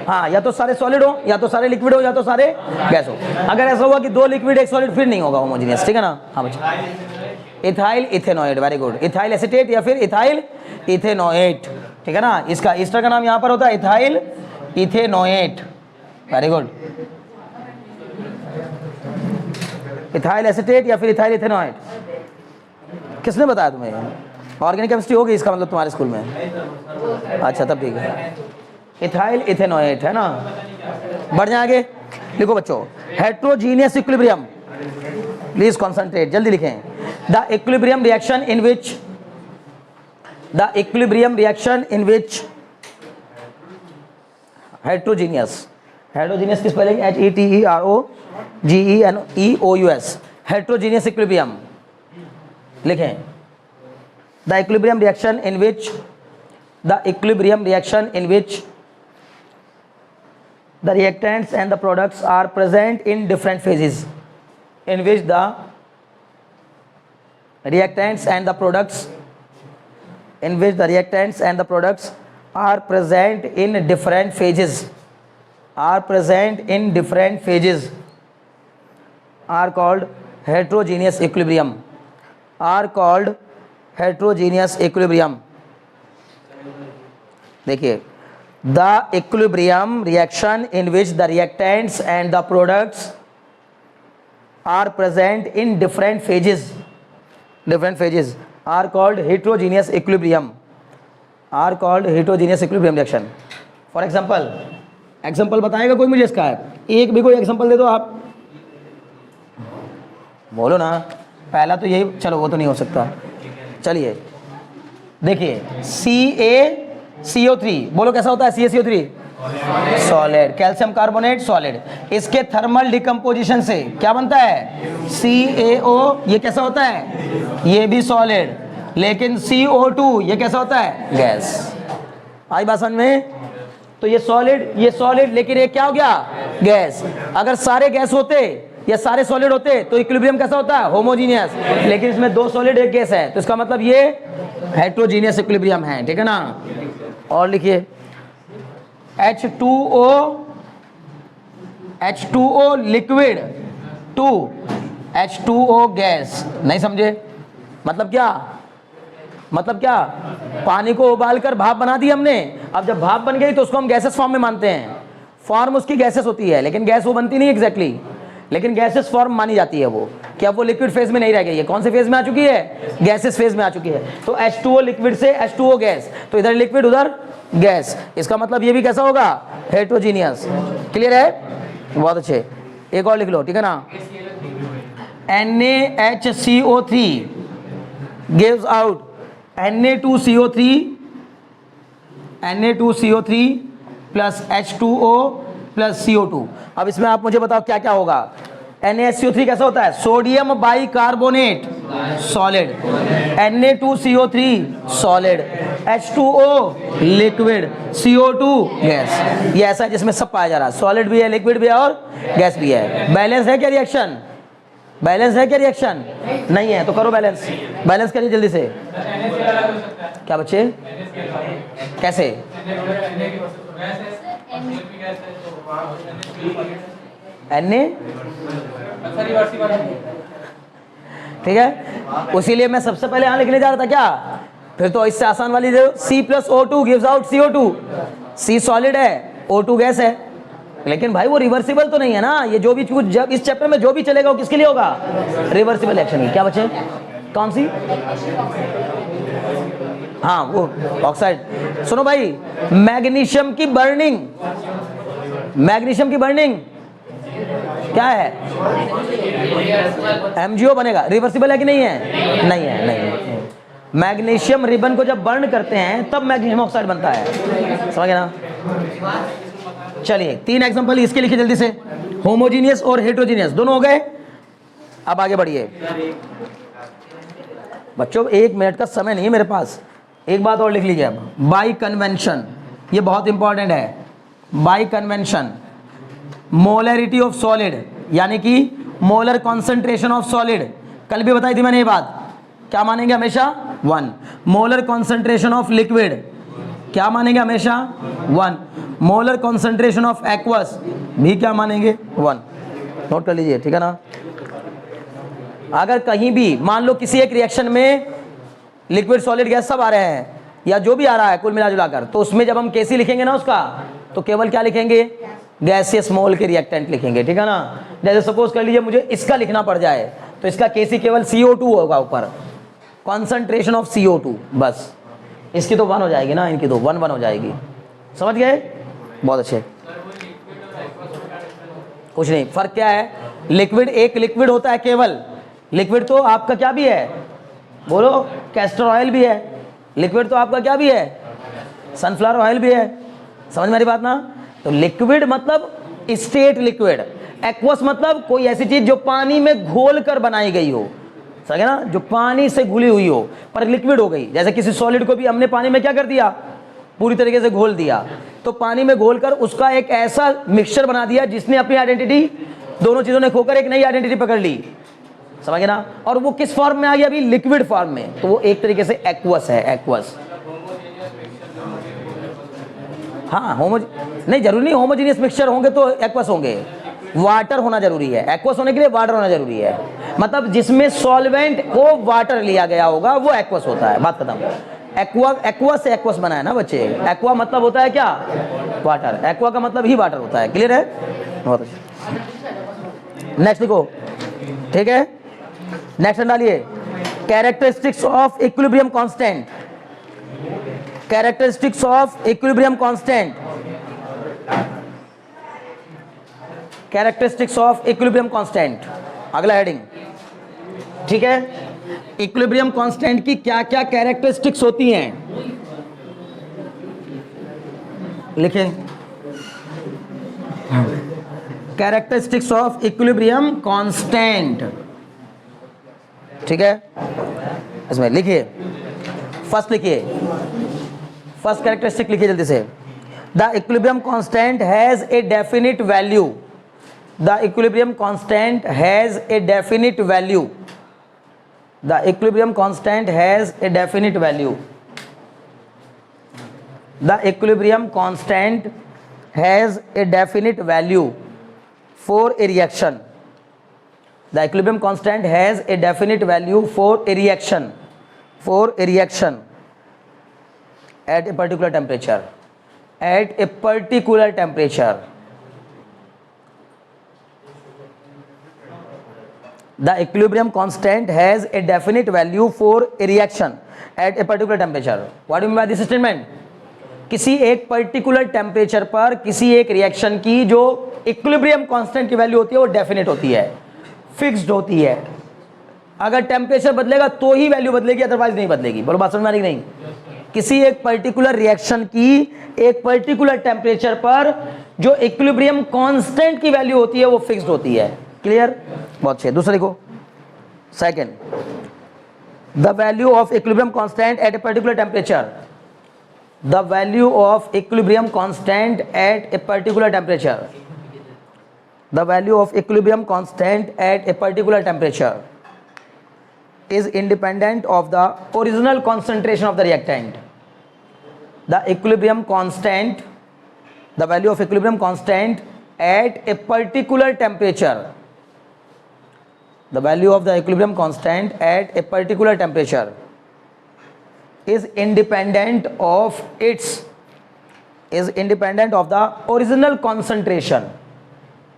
हाँ, या तो सारे सॉलिड हो, या तो सारे लिक्विड हो, या तो सारे गैस हो। अगर ऐसा हुआ कि 2 लिक्विड 1 सॉलिड, फिर नहीं होगा होमोजीनियस। ठीक है ना, हाँ बच्चे, ethyl ethanoid, very good, ethyl acetate या फिर इथाइल इथेनोएट। ठीक है ना, इसका ईस्टर का नाम यहाँ पर होता है ethyl ethanoate, very good, ethyl acetate या फिर इथाइल इथेनोएट। किसने बताया तुम्हें? ऑर्गेनिक केमिस्ट्री होगी इसका मतलब तुम्हारे स्कूल में? अच्छा तब ठीक है, इथाइल इथेनोएट है ना। बढ़ जाए आगे, लिखो बच्चों हेट्रोजीनियस इक्विलिब्रियम, प्लीज कॉन्सेंट्रेट, जल्दी लिखें। The equilibrium reaction in which, the equilibrium reaction in which heterogeneous, heterogeneous किस पहले, HETEROGENEOUS, हेट्रोजीनियस इक्विलिब्रियम लिखें। The equilibrium reaction in which, the equilibrium reaction in which the reactants and the products are present in different phases, in which the reactants and the products, in which the reactants and the products are present in different phases, are present in different phases, are called heterogeneous equilibrium, are called heterogeneous equilibrium। देखिए, the equilibrium reaction in which the reactants and the products are present in different phases are called heterogeneous equilibrium reaction. For example बताएगा कोई मुझे इसका? एक भी कोई example दे दो आप, बोलो ना. पहला तो यही, चलो वो तो नहीं हो सकता. चलिए देखिए, CaCO3, बोलो कैसा होता है CaCO3? Solid. Calcium carbonate solid. इसके थर्मल डिकम्पोजिशन से क्या बनता है? CaO. ये कैसा होता है? ये भी सॉलिड. लेकिन CO2 ये कैसा होता है? गैस. आई बात समझ में? तो ये सॉलिड, लेकिन ये क्या हो गया? गैस. अगर सारे गैस होते या सारे सॉलिड होते तो इक्विलिब्रियम कैसा होता है? होमोजीनियस. लेकिन इसमें 2 सॉलिड 1 गैस है, तो इसका मतलब ये हेट्रोजीनियस इक्विलिब्रियम है. ठीक है ना? और लिखिए H2O liquid to H2O gas. नहीं समझे? मतलब क्या? पानी को उबालकर भाप बना दी हमने. अब जब भाप बन गई तो उसको हम गैसेस फॉर्म में मानते हैं. फॉर्म उसकी गैसेस होती है, लेकिन गैस वो बनती नहीं एग्जैक्टली. लेकिन गैसेस फॉर्म मानी जाती है वो, कि अब वो लिक्विड फेज में नहीं रह गई है. कौन से फेज में आ चुकी है? गैसेस फेज में आ चुकी है. तो H2O लिक्विड से H2O गैस, तो इधर लिक्विड उधर गैस. इसका मतलब ये भी कैसा होगा? हेट्रोजीनियस. क्लियर है? बहुत अच्छे. एक और लिख लो. ठीक है ना? NaHCO3 gives out Na2CO3 plus H2O plus CO2. अब इसमें आप मुझे बताओ क्या क्या होगा? NaHCO3 कैसा होता है? Sodium bicarbonate solid, Na2CO3 solid, H2O liquid, CO2 gas. ये ऐसा है जिसमें सब पाया जा रहा है. सॉलिड भी है, लिक्विड भी है और गैस भी है. बैलेंस है क्या रिएक्शन? नहीं है तो करो बैलेंस करिए जल्दी से. क्या बच्चे? कैसे? ठीक है, उसीलिए मैं सबसे पहले यहां लिखने जा रहा था. क्या फिर तो इससे आसान वाली दे. C+O2 gives out CO2. C solid है, O2 गैस है. लेकिन भाई वो रिवर्सिबल तो नहीं है ना. ये जो भी कुछ जब इस चैप्टर में जो भी चलेगा वो किसके लिए होगा? Reversible action. क्या बच्चे? कौन सी? हाँ वो ऑक्साइड. सुनो भाई, मैग्नीशियम की बर्निंग क्या है? MgO बनेगा. रिवर्सिबल है कि नहीं है? नहीं है. मैग्नीशियम रिबन को जब बर्न करते हैं तब मैग्नीशियम ऑक्साइड बनता है. समझ गए ना? चलिए 3 एग्जांपल इसके लिखिए जल्दी से. होमोजीनियस और हेट्रोजीनियस दोनों हो गए. अब आगे बढ़िए बच्चों, 1 मिनट का समय नहीं है मेरे पास. एक बात और लिख लीजिए अब. बाय कन्वेंशन, ये बहुत इंपॉर्टेंट है. Bye convention molarity of solid, यानी कि मोलर कॉन्सेंट्रेशन ऑफ सॉलिड. कल भी बताई थी मैंने ये बात. क्या मानेंगे हमेशा? 1. मोलर कॉन्सेंट्रेशन ऑफ लिक्विड क्या मानेंगे हमेशा? 1. मोलर कॉन्सेंट्रेशन ऑफ एक्वस भी क्या मानेंगे? 1. नोट कर लीजिए. ठीक है ना? अगर कहीं भी मान लो किसी एक रिएक्शन में लिक्विड सॉलिड गैस सब आ रहे हैं या जो भी आ रहा है कुल मिला जुलाकर, तो उसमें जब हम Kc लिखेंगे ना उसका, तो केवल क्या लिखेंगे? गैसियस मोल के रिएक्टेंट लिखेंगे. ठीक है ना? जैसे सपोज कर लीजिए मुझे इसका लिखना पड़ जाए तो इसका Kc केवल CO2 होगा ऊपर, कॉन्सेंट्रेशन ऑफ CO2. बस इसकी तो 1 हो जाएगी ना, इनकी तो 1 हो जाएगी. समझ गए? बहुत अच्छे. कुछ नहीं, फर्क क्या है? लिक्विड एक लिक्विड होता है केवल. लिक्विड तो आपका क्या भी है? बोलो. कैस्टर ऑयल भी है. लिक्विड तो आपका क्या भी है? सनफ्लावर ऑयल भी है. समझ मेरी बात ना? तो लिक्विड मतलब स्टेट लिक्विड. एक्वस मतलब कोई ऐसी चीज जो पानी में घोल कर बनाई गई हो. समझ ना? जो पानी से घुली हुई हो पर लिक्विड हो गई. जैसे किसी सॉलिड को भी हमने पानी में क्या कर दिया? पूरी तरीके से घोल दिया. तो पानी में घोलकर उसका एक ऐसा मिक्सचर बना दिया जिसने अपनी आइडेंटिटी, दोनों चीजों ने खोकर एक नई आइडेंटिटी पकड़ ली. समझ ना? और वो किस फॉर्म में आ गया? अभी लिक्विड फॉर्म में. तो वो एक तरीके से एक्वस है. एक्वस. हाँ नहीं जरूरी नहीं होमोजीनियस मिक्सचर होंगे तो एक्वस होंगे. वाटर होना जरूरी है. एक्वस होने के लिए वाटर होना जरूरी है. मतलब जिसमें सॉल्वेंट को वाटर लिया गया होगा वो एक्वस होता है. बात खत्म. एक्वा से एक्वस बना है ना बच्चे. एक्वा मतलब होता है क्या? वाटर. एक्वा का मतलब ही वाटर होता है. क्लियर है? बहुत अच्छा. नेक्स्ट देखो, ठीक है, नेक्स्ट डालिए, characteristics of equilibrium constant, characteristics of equilibrium constant, characteristics of equilibrium constant, अगला हेडिंग। ठीक है, इक्विलिब्रियम कांस्टेंट की क्या क्या कैरेक्टरिस्टिक्स होती हैं, लिखें, कैरेक्टरिस्टिक्स ऑफ इक्विलिब्रियम कांस्टेंट। ठीक है, इसमें लिखिए, फर्स्ट लिखिए, फर्स्ट कैरेक्टरिस्टिक लिखिए जल्दी से, the equilibrium constant has a definite value, the equilibrium constant has a definite value, the equilibrium constant has a definite value, the equilibrium constant has a definite value for a reaction, the equilibrium constant has a definite value for a reaction, for a reaction at a particular temperature, at a particular temperature, the equilibrium constant has a definite value for a reaction at a particular temperature. What do you mean by this statement? किसी एक particular temperature पर किसी एक reaction की जो equilibrium constant की value होती है वो डेफिनेट होती है, फिक्स्ड होती है। अगर टेम्परेचर बदलेगा तो ही वैल्यू बदलेगी, अदरवाइज नहीं बदलेगी। बोलो बात समझ में आ रही नहीं? किसी एक पर्टिकुलर रिएक्शन की एक पर्टिकुलर टेम्परेचर पर जो इक्विलिब्रियम कांस्टेंट की वैल्यू होती है वो फिक्स्ड होती है। क्लियर? बहुत अच्छे। दूसरा देखो, second, the value of equilibrium constant eight a particular temperature, the value of equilibrium constant eight a particular temperature, the value of equilibrium constant at a particular temperature is independent of the original concentration of the reactant. The equilibrium constant, the value of equilibrium constant at a particular temperature, the value of the equilibrium constant at a particular temperature is independent of the original concentration,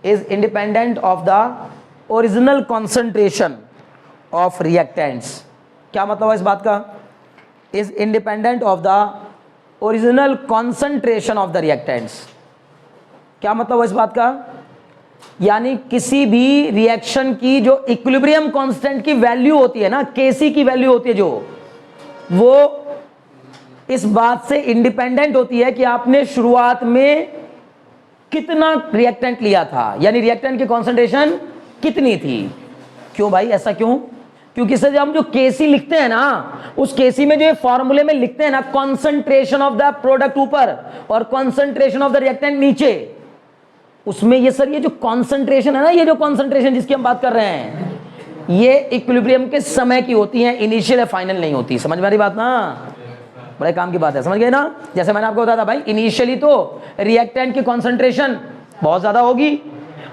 is independent of the original concentration of reactants. क्या मतलब है इस बात का? is independent of the original concentration of the reactants. क्या मतलब है इस बात का? यानी किसी भी रिएक्शन की जो इक्विलिब्रियम कांस्टेंट की वैल्यू होती है ना, केसी की वैल्यू होती है जो, वो इस बात से इंडिपेंडेंट होती है कि आपने शुरुआत में कितना रिएक्टेंट लिया था, यानी रिएक्टेंट की कॉन्सेंट्रेशन कितनी थी। क्यों भाई, ऐसा क्यों? क्योंकि सर हम जो केसी लिखते हैं ना, उस केसी में जो फॉर्मूले में लिखते हैं ना, कॉन्सेंट्रेशन ऑफ द प्रोडक्ट ऊपर और कॉन्सेंट्रेशन ऑफ द रिएक्टेंट नीचे, उसमें ये सर ये जो कॉन्सेंट्रेशन है ना, ये जो कॉन्सेंट्रेशन जिसकी हम बात कर रहे हैं, ये इक्विलिब्रियम के समय की होती है, इनिशियल या फाइनल नहीं होती। समझ में आ रही बात ना? बड़े काम की बात है, समझ गए ना? जैसे मैंने आपको बताया था भाई, इनिशियली तो रिएक्टेंट की कॉन्सेंट्रेशन बहुत ज्यादा होगी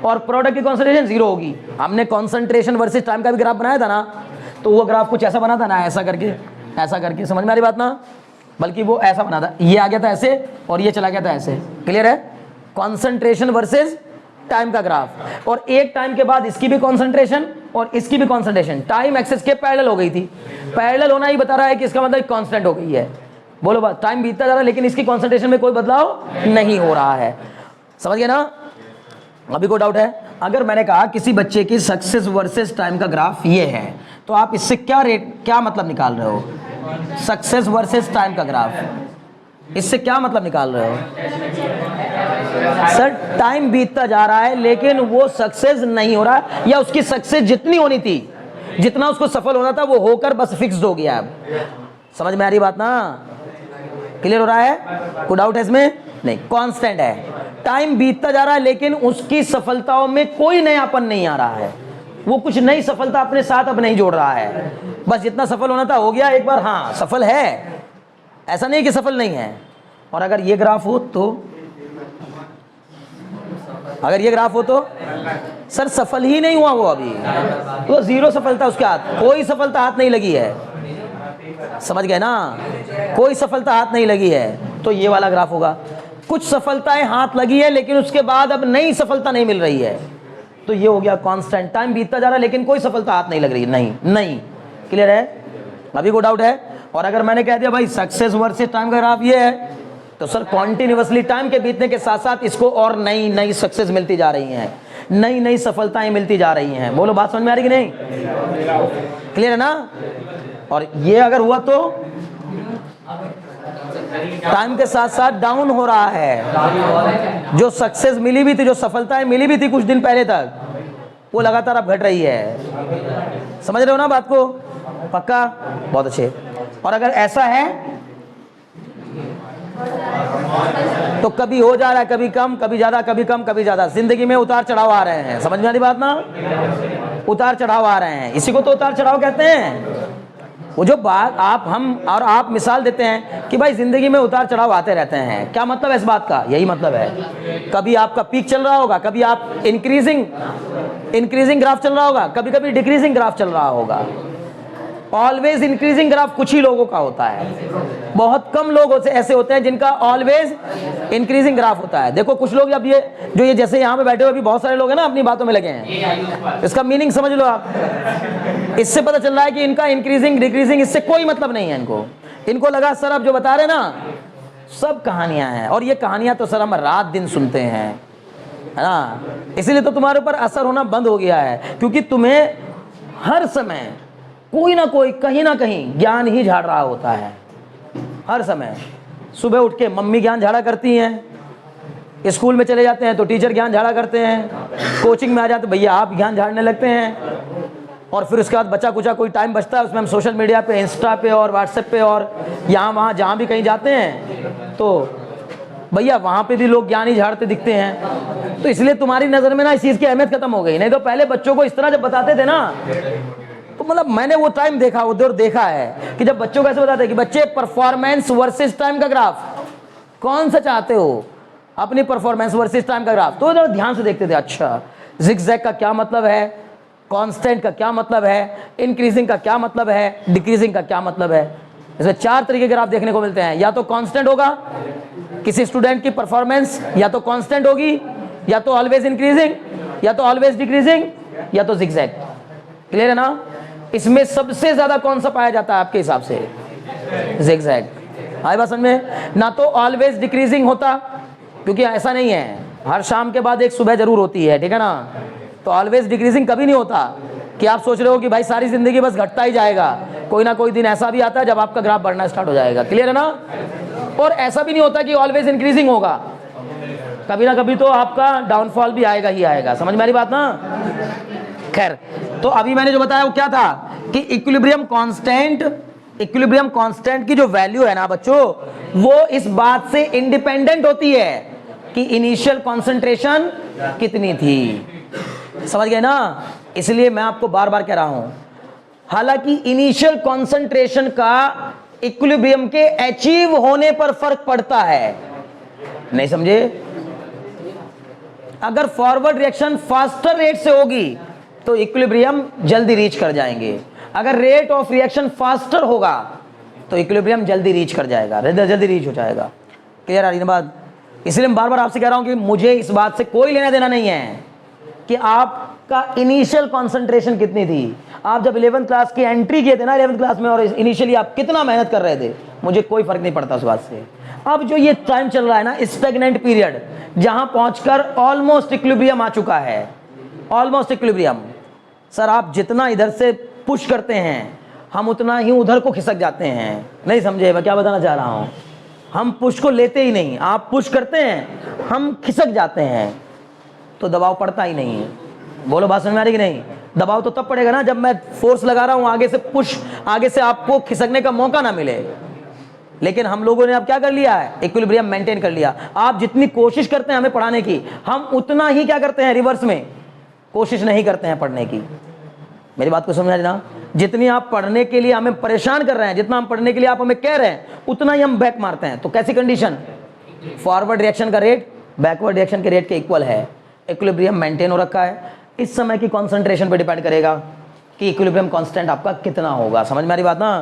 और प्रोडक्ट की कॉन्सेंट्रेशन जीरो होगी। हमने कॉन्सेंट्रेशन वर्सेस टाइम का भी ग्राफ बनाया था ना, तो वो ग्राफ कुछ ऐसा बना था ना, ऐसा करके। समझ में आ रही बात ना? बल्कि वो ऐसा बना था, ये आ गया था ऐसे और ये चला गया था ऐसे। क्लियर है? कॉन्सेंट्रेशन वर्सेस टाइम का ग्राफ, और एक टाइम के बाद इसकी भी कॉन्सेंट्रेशन और इसकी भी कॉन्सेंट्रेशन टाइम एक्सेस के पैरेलल हो गई थी। पैरेलल होना ही बता रहा है कि इसका मतलब कांस्टेंट हो गई है। बोलो बात, टाइम बीतता जा रहा है लेकिन इसकी कॉन्सेंट्रेशन में कोई बदलाव नहीं हो रहा है। समझ गए ना? अभी कोई डाउट है? अगर मैंने कहा किसी बच्चे की सक्सेस वर्सेस टाइम का ग्राफ ये है, तो आप इससे क्या मतलब निकाल रहे हो? सक्सेस वर्सेस टाइम का ग्राफ, इससे क्या मतलब निकाल रहे हो? सर टाइम बीतता जा रहा है लेकिन वो सक्सेस नहीं हो रहा है, या उसकी सक्सेस जितनी होनी थी, जितना उसको सफल होना था वो होकर बस फिक्स्ड हो गया। अब समझ में आ रही बात ना? क्लियर हो रहा है? कोई डाउट है इसमें? नहीं, कांस्टेंट है। टाइम बीतता जा रहा है लेकिन उसकी सफलताओं में कोई नयापन नहीं आ रहा है, वो कुछ नई सफलता अपने साथ अब नहीं जोड़ रहा है, बस जितना सफल होना था हो गया एक बार। हाँ सफल है, ऐसा नहीं कि सफल नहीं है। और अगर ये ग्राफ हो तो, अगर ये ग्राफ हो तो सर सफल ही नहीं हुआ वो, अभी तो जीरो सफलता उसके हाथ, कोई सफलता हाथ नहीं लगी है। समझ गए ना? कोई सफलता हाथ नहीं लगी है, तो ये वाला ग्राफ होगा। कुछ सफलताएं हाथ लगी है लेकिन उसके बाद अब नई सफलता नहीं मिल रही है, तो ये हो गया कांस्टेंट। टाइम बीतता जा रहा है लेकिन कोई सफलता हाथ नहीं लग रही, नहीं नहीं। क्लियर है? अभी कोई डाउट है? और अगर मैंने कह दिया भाई सक्सेस वर्सेस टाइम का ग्राफ ये है, तो सर कॉन्टिन्यूअसली टाइम के बीतने के साथ साथ इसको और नई नई सक्सेस मिलती जा रही हैं, नई नई सफलताएं मिलती जा रही हैं। बोलो बात समझ में आ रही कि नहीं? क्लियर है ना? और ये अगर हुआ तो टाइम के साथ साथ डाउन हो रहा है। जो सक्सेस मिली भी थी, जो सफलताएं मिली भी थी कुछ दिन पहले तक, वो लगातार अब घट रही है। समझ रहे हो ना बात को? पक्का? बहुत अच्छे। और अगर ऐसा है तो कभी हो जा रहा है, कभी कम, कभी ज्यादा, कभी कम, कभी ज्यादा। जिंदगी में उतार चढ़ाव आ रहे हैं। समझ में आ रही बात ना? उतार चढ़ाव आ रहे हैं, इसी को तो उतार चढ़ाव कहते हैं। वो जो बात आप मिसाल देते हैं कि भाई जिंदगी में उतार चढ़ाव आते रहते हैं, क्या मतलब है इस बात का? यही मतलब है, कभी आपका पीक चल रहा होगा, कभी आप इंक्रीजिंग ग्राफ चल रहा होगा, कभी कभी डिक्रीजिंग ग्राफ चल रहा होगा। ऑलवेज इंक्रीजिंग ग्राफ कुछ ही लोगों का होता है, बहुत कम लोग ऐसे होते हैं जिनका ऑलवेज इंक्रीजिंग ग्राफ होता है। देखो कुछ लोग अब ये जैसे यहाँ पे बैठे हुए अभी बहुत सारे लोग हैं ना, अपनी बातों में लगे हैं, इसका मीनिंग समझ लो आप। इससे पता चल रहा है कि इनका इंक्रीजिंग डिक्रीजिंग इससे कोई मतलब नहीं है। इनको लगा सर अब जो बता रहे ना सब कहानियां हैं, और ये कहानियां तो सर हम रात दिन सुनते हैं, है ना? इसीलिए तो तुम्हारे ऊपर असर होना बंद हो गया है, क्योंकि तुम्हें हर समय कोई ना कोई कहीं ना कहीं ज्ञान ही झाड़ रहा होता है। हर समय सुबह उठ के मम्मी ज्ञान झाड़ा करती हैं, स्कूल में चले जाते हैं तो टीचर ज्ञान झाड़ा करते हैं, कोचिंग में आ जाते भैया आप ज्ञान झाड़ने लगते हैं, और फिर उसके बाद बचा कुचा कोई टाइम बचता है उसमें हम सोशल मीडिया पे, इंस्टा पे और व्हाट्सएप पे और यहाँ वहाँ जहाँ भी कहीं जाते हैं तो भैया वहाँ पे भी लोग ज्ञान ही झाड़ते दिखते हैं। तो इसलिए तुम्हारी नज़र में ना इस चीज़ की अहमियत खत्म हो गई। नहीं तो पहले बच्चों को इस तरह जब बताते थे ना, तो मतलब मैंने वो टाइम देखा, वो दौर देखा है कि जब बच्चों को ऐसे बताते कि बच्चे परफॉर्मेंस वर्सेस टाइम का ग्राफ कौन सा चाहते हो, अपनी परफॉर्मेंस वर्सेस टाइम का ग्राफ, तो ध्यान से देखते थे। अच्छा जिगजैग का क्या मतलब है, कांस्टेंट का क्या मतलब है, इंक्रीजिंग का क्या मतलब है, डिक्रीजिंग का क्या मतलब है। इसमें 4 तरीके के ग्राफ देखने को मिलते हैं। या तो कांस्टेंट होगा किसी स्टूडेंट की परफॉर्मेंस, या तो कांस्टेंट होगी, या तो ऑलवेज इंक्रीजिंग, या तो ऑलवेज डिक्रीजिंग, या तो जिगजैग। क्लियर है ना? इसमें सबसे ज्यादा कौन सा पाया जाता है आपके हिसाब से? जिगजैग। आई बात समझ में? ना तो ऑलवेज डिक्रीजिंग होता, क्योंकि ऐसा नहीं है, हर शाम के बाद एक सुबह जरूर होती है, ठीक है ना? तो ऑलवेज डिक्रीजिंग कभी नहीं होता कि आप सोच रहे हो कि भाई सारी जिंदगी बस घटता ही जाएगा। कोई ना कोई दिन ऐसा भी आता है जब आपका ग्राफ बढ़ना स्टार्ट हो जाएगा। क्लियर है ना? और ऐसा भी नहीं होता कि ऑलवेज इंक्रीजिंग होगा, कभी ना कभी तो आपका डाउनफॉल भी आएगा ही आएगा। समझ में आ रही बात ना? खैर, तो अभी मैंने जो बताया वो क्या था कि इक्विलिब्रियम कांस्टेंट की जो वैल्यू है ना बच्चों, वो इस बात से इंडिपेंडेंट होती है कि इनिशियल कंसंट्रेशन कितनी थी। समझ गए ना? इसलिए मैं आपको बार बार कह रहा हूं, हालांकि इनिशियल कंसंट्रेशन का इक्विलिब्रियम के अचीव होने पर फर्क पड़ता है। नहीं समझे? अगर फॉरवर्ड रिएक्शन फास्टर रेट से होगी तो इक्विलिब्रियम जल्दी रीच कर जाएंगे, अगर रेट ऑफ रिएक्शन फास्टर होगा तो इक्विलिब्रियम जल्दी रीच कर जाएगा, जल्दी रीच हो जाएगा। क्लियर आ रही है बात? इसलिए मैं बार बार आपसे कह रहा हूं कि मुझे इस बात से कोई लेना देना नहीं है कि आपका इनिशियल कंसंट्रेशन कितनी थी। आप जब 11th क्लास की एंट्री किए थे ना 11th क्लास में, और इनिशियली आप कितना मेहनत कर रहे थे, मुझे कोई फर्क नहीं पड़ता उस बात से। अब जो ये टाइम चल रहा है ना, स्टैग्नेंट पीरियड, जहां पहुंचकर ऑलमोस्ट इक्विलिब्रियम आ चुका है, ऑलमोस्ट इक्विलिब्रियम। सर आप जितना इधर से पुश करते हैं हम उतना ही उधर को खिसक जाते हैं। नहीं समझे मैं क्या बताना चाह रहा हूं? हम पुश को लेते ही नहीं, आप पुश करते हैं हम खिसक जाते हैं, तो दबाव पड़ता ही नहीं है। बोलो बात समझ में आ रही कि नहीं? दबाव तो तब पड़ेगा ना जब मैं फोर्स लगा रहा हूं आगे से, पुश आगे से आपको खिसकने का मौका ना मिले। लेकिन हम लोगों ने अब क्या कर लिया है, इक्विलिब्रियम मेंटेन कर लिया। आप जितनी कोशिश करते हैं हमें पढ़ाने की, हम उतना ही क्या करते हैं, रिवर्स में कोशिश नहीं करते हैं पढ़ने की। मेरी बात को समझ ना? जितनी आप पढ़ने के लिए हमें परेशान कर रहे हैं, जितना हम पढ़ने के लिए आप हमें कह रहे हैं, उतना ही हम बैक मारते हैं। तो कैसी कंडीशन? फॉरवर्ड रिएक्शन का रेट बैकवर्ड रिएक्शन के रेट के इक्वल है, इक्विलिब्रियम मेंटेन हो रखा है। इस समय की कंसंट्रेशन पे डिपेंड करेगा कि इक्विलिब्रियम कांस्टेंट आपका कितना होगा। समझ में आ रही बात ना?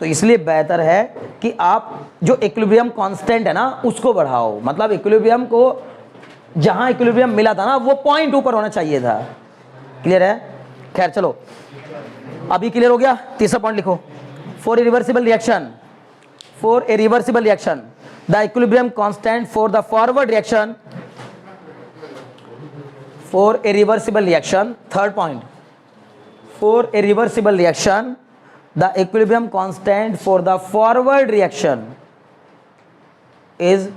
तो इसलिए बेहतर है कि आप जो इक्विलिब्रियम कांस्टेंट है ना उसको बढ़ाओ, मतलब इक्विलिब्रियम को जहां इक्विलिब्रियम मिला था ना वो पॉइंट ऊपर होना चाहिए था। क्लियर है? खैर चलो अभी क्लियर हो गया। तीसरा पॉइंट लिखो, for a reversible reaction, for a reversible reaction the equilibrium constant for the forward reaction, for a reversible reaction, third point, for a reversible reaction the equilibrium constant for the forward reaction is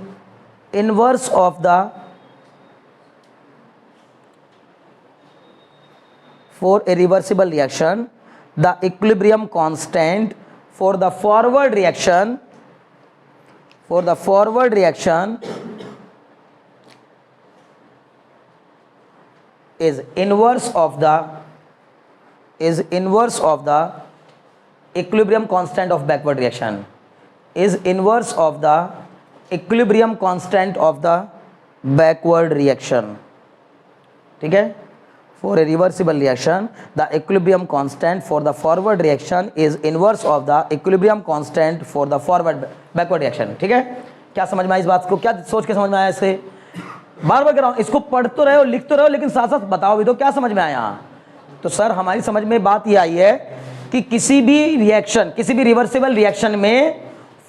inverse of the, for a reversible reaction the equilibrium constant for the forward reaction, for the forward reaction is inverse of the, is inverse of the equilibrium constant of backward reaction, is inverse of the equilibrium constant of the backward reaction. ठीक है? For a reversible reaction the equilibrium constant for the forward reaction is inverse of the equilibrium constant for the forward backward reaction. ठीक है? क्या समझ में आया इस बात को? क्या सोच के समझ में आया? इससे बार बार कह रहा हूं, इसको पढ़ तो रहे हो, लिख तो रहे हो, लेकिन साथ साथ बताओ भी तो क्या समझ में आया। तो सर हमारी समझ में बात ये आई है कि किसी भी रिएक्शन, किसी भी रिवर्सिबल रिएक्शन में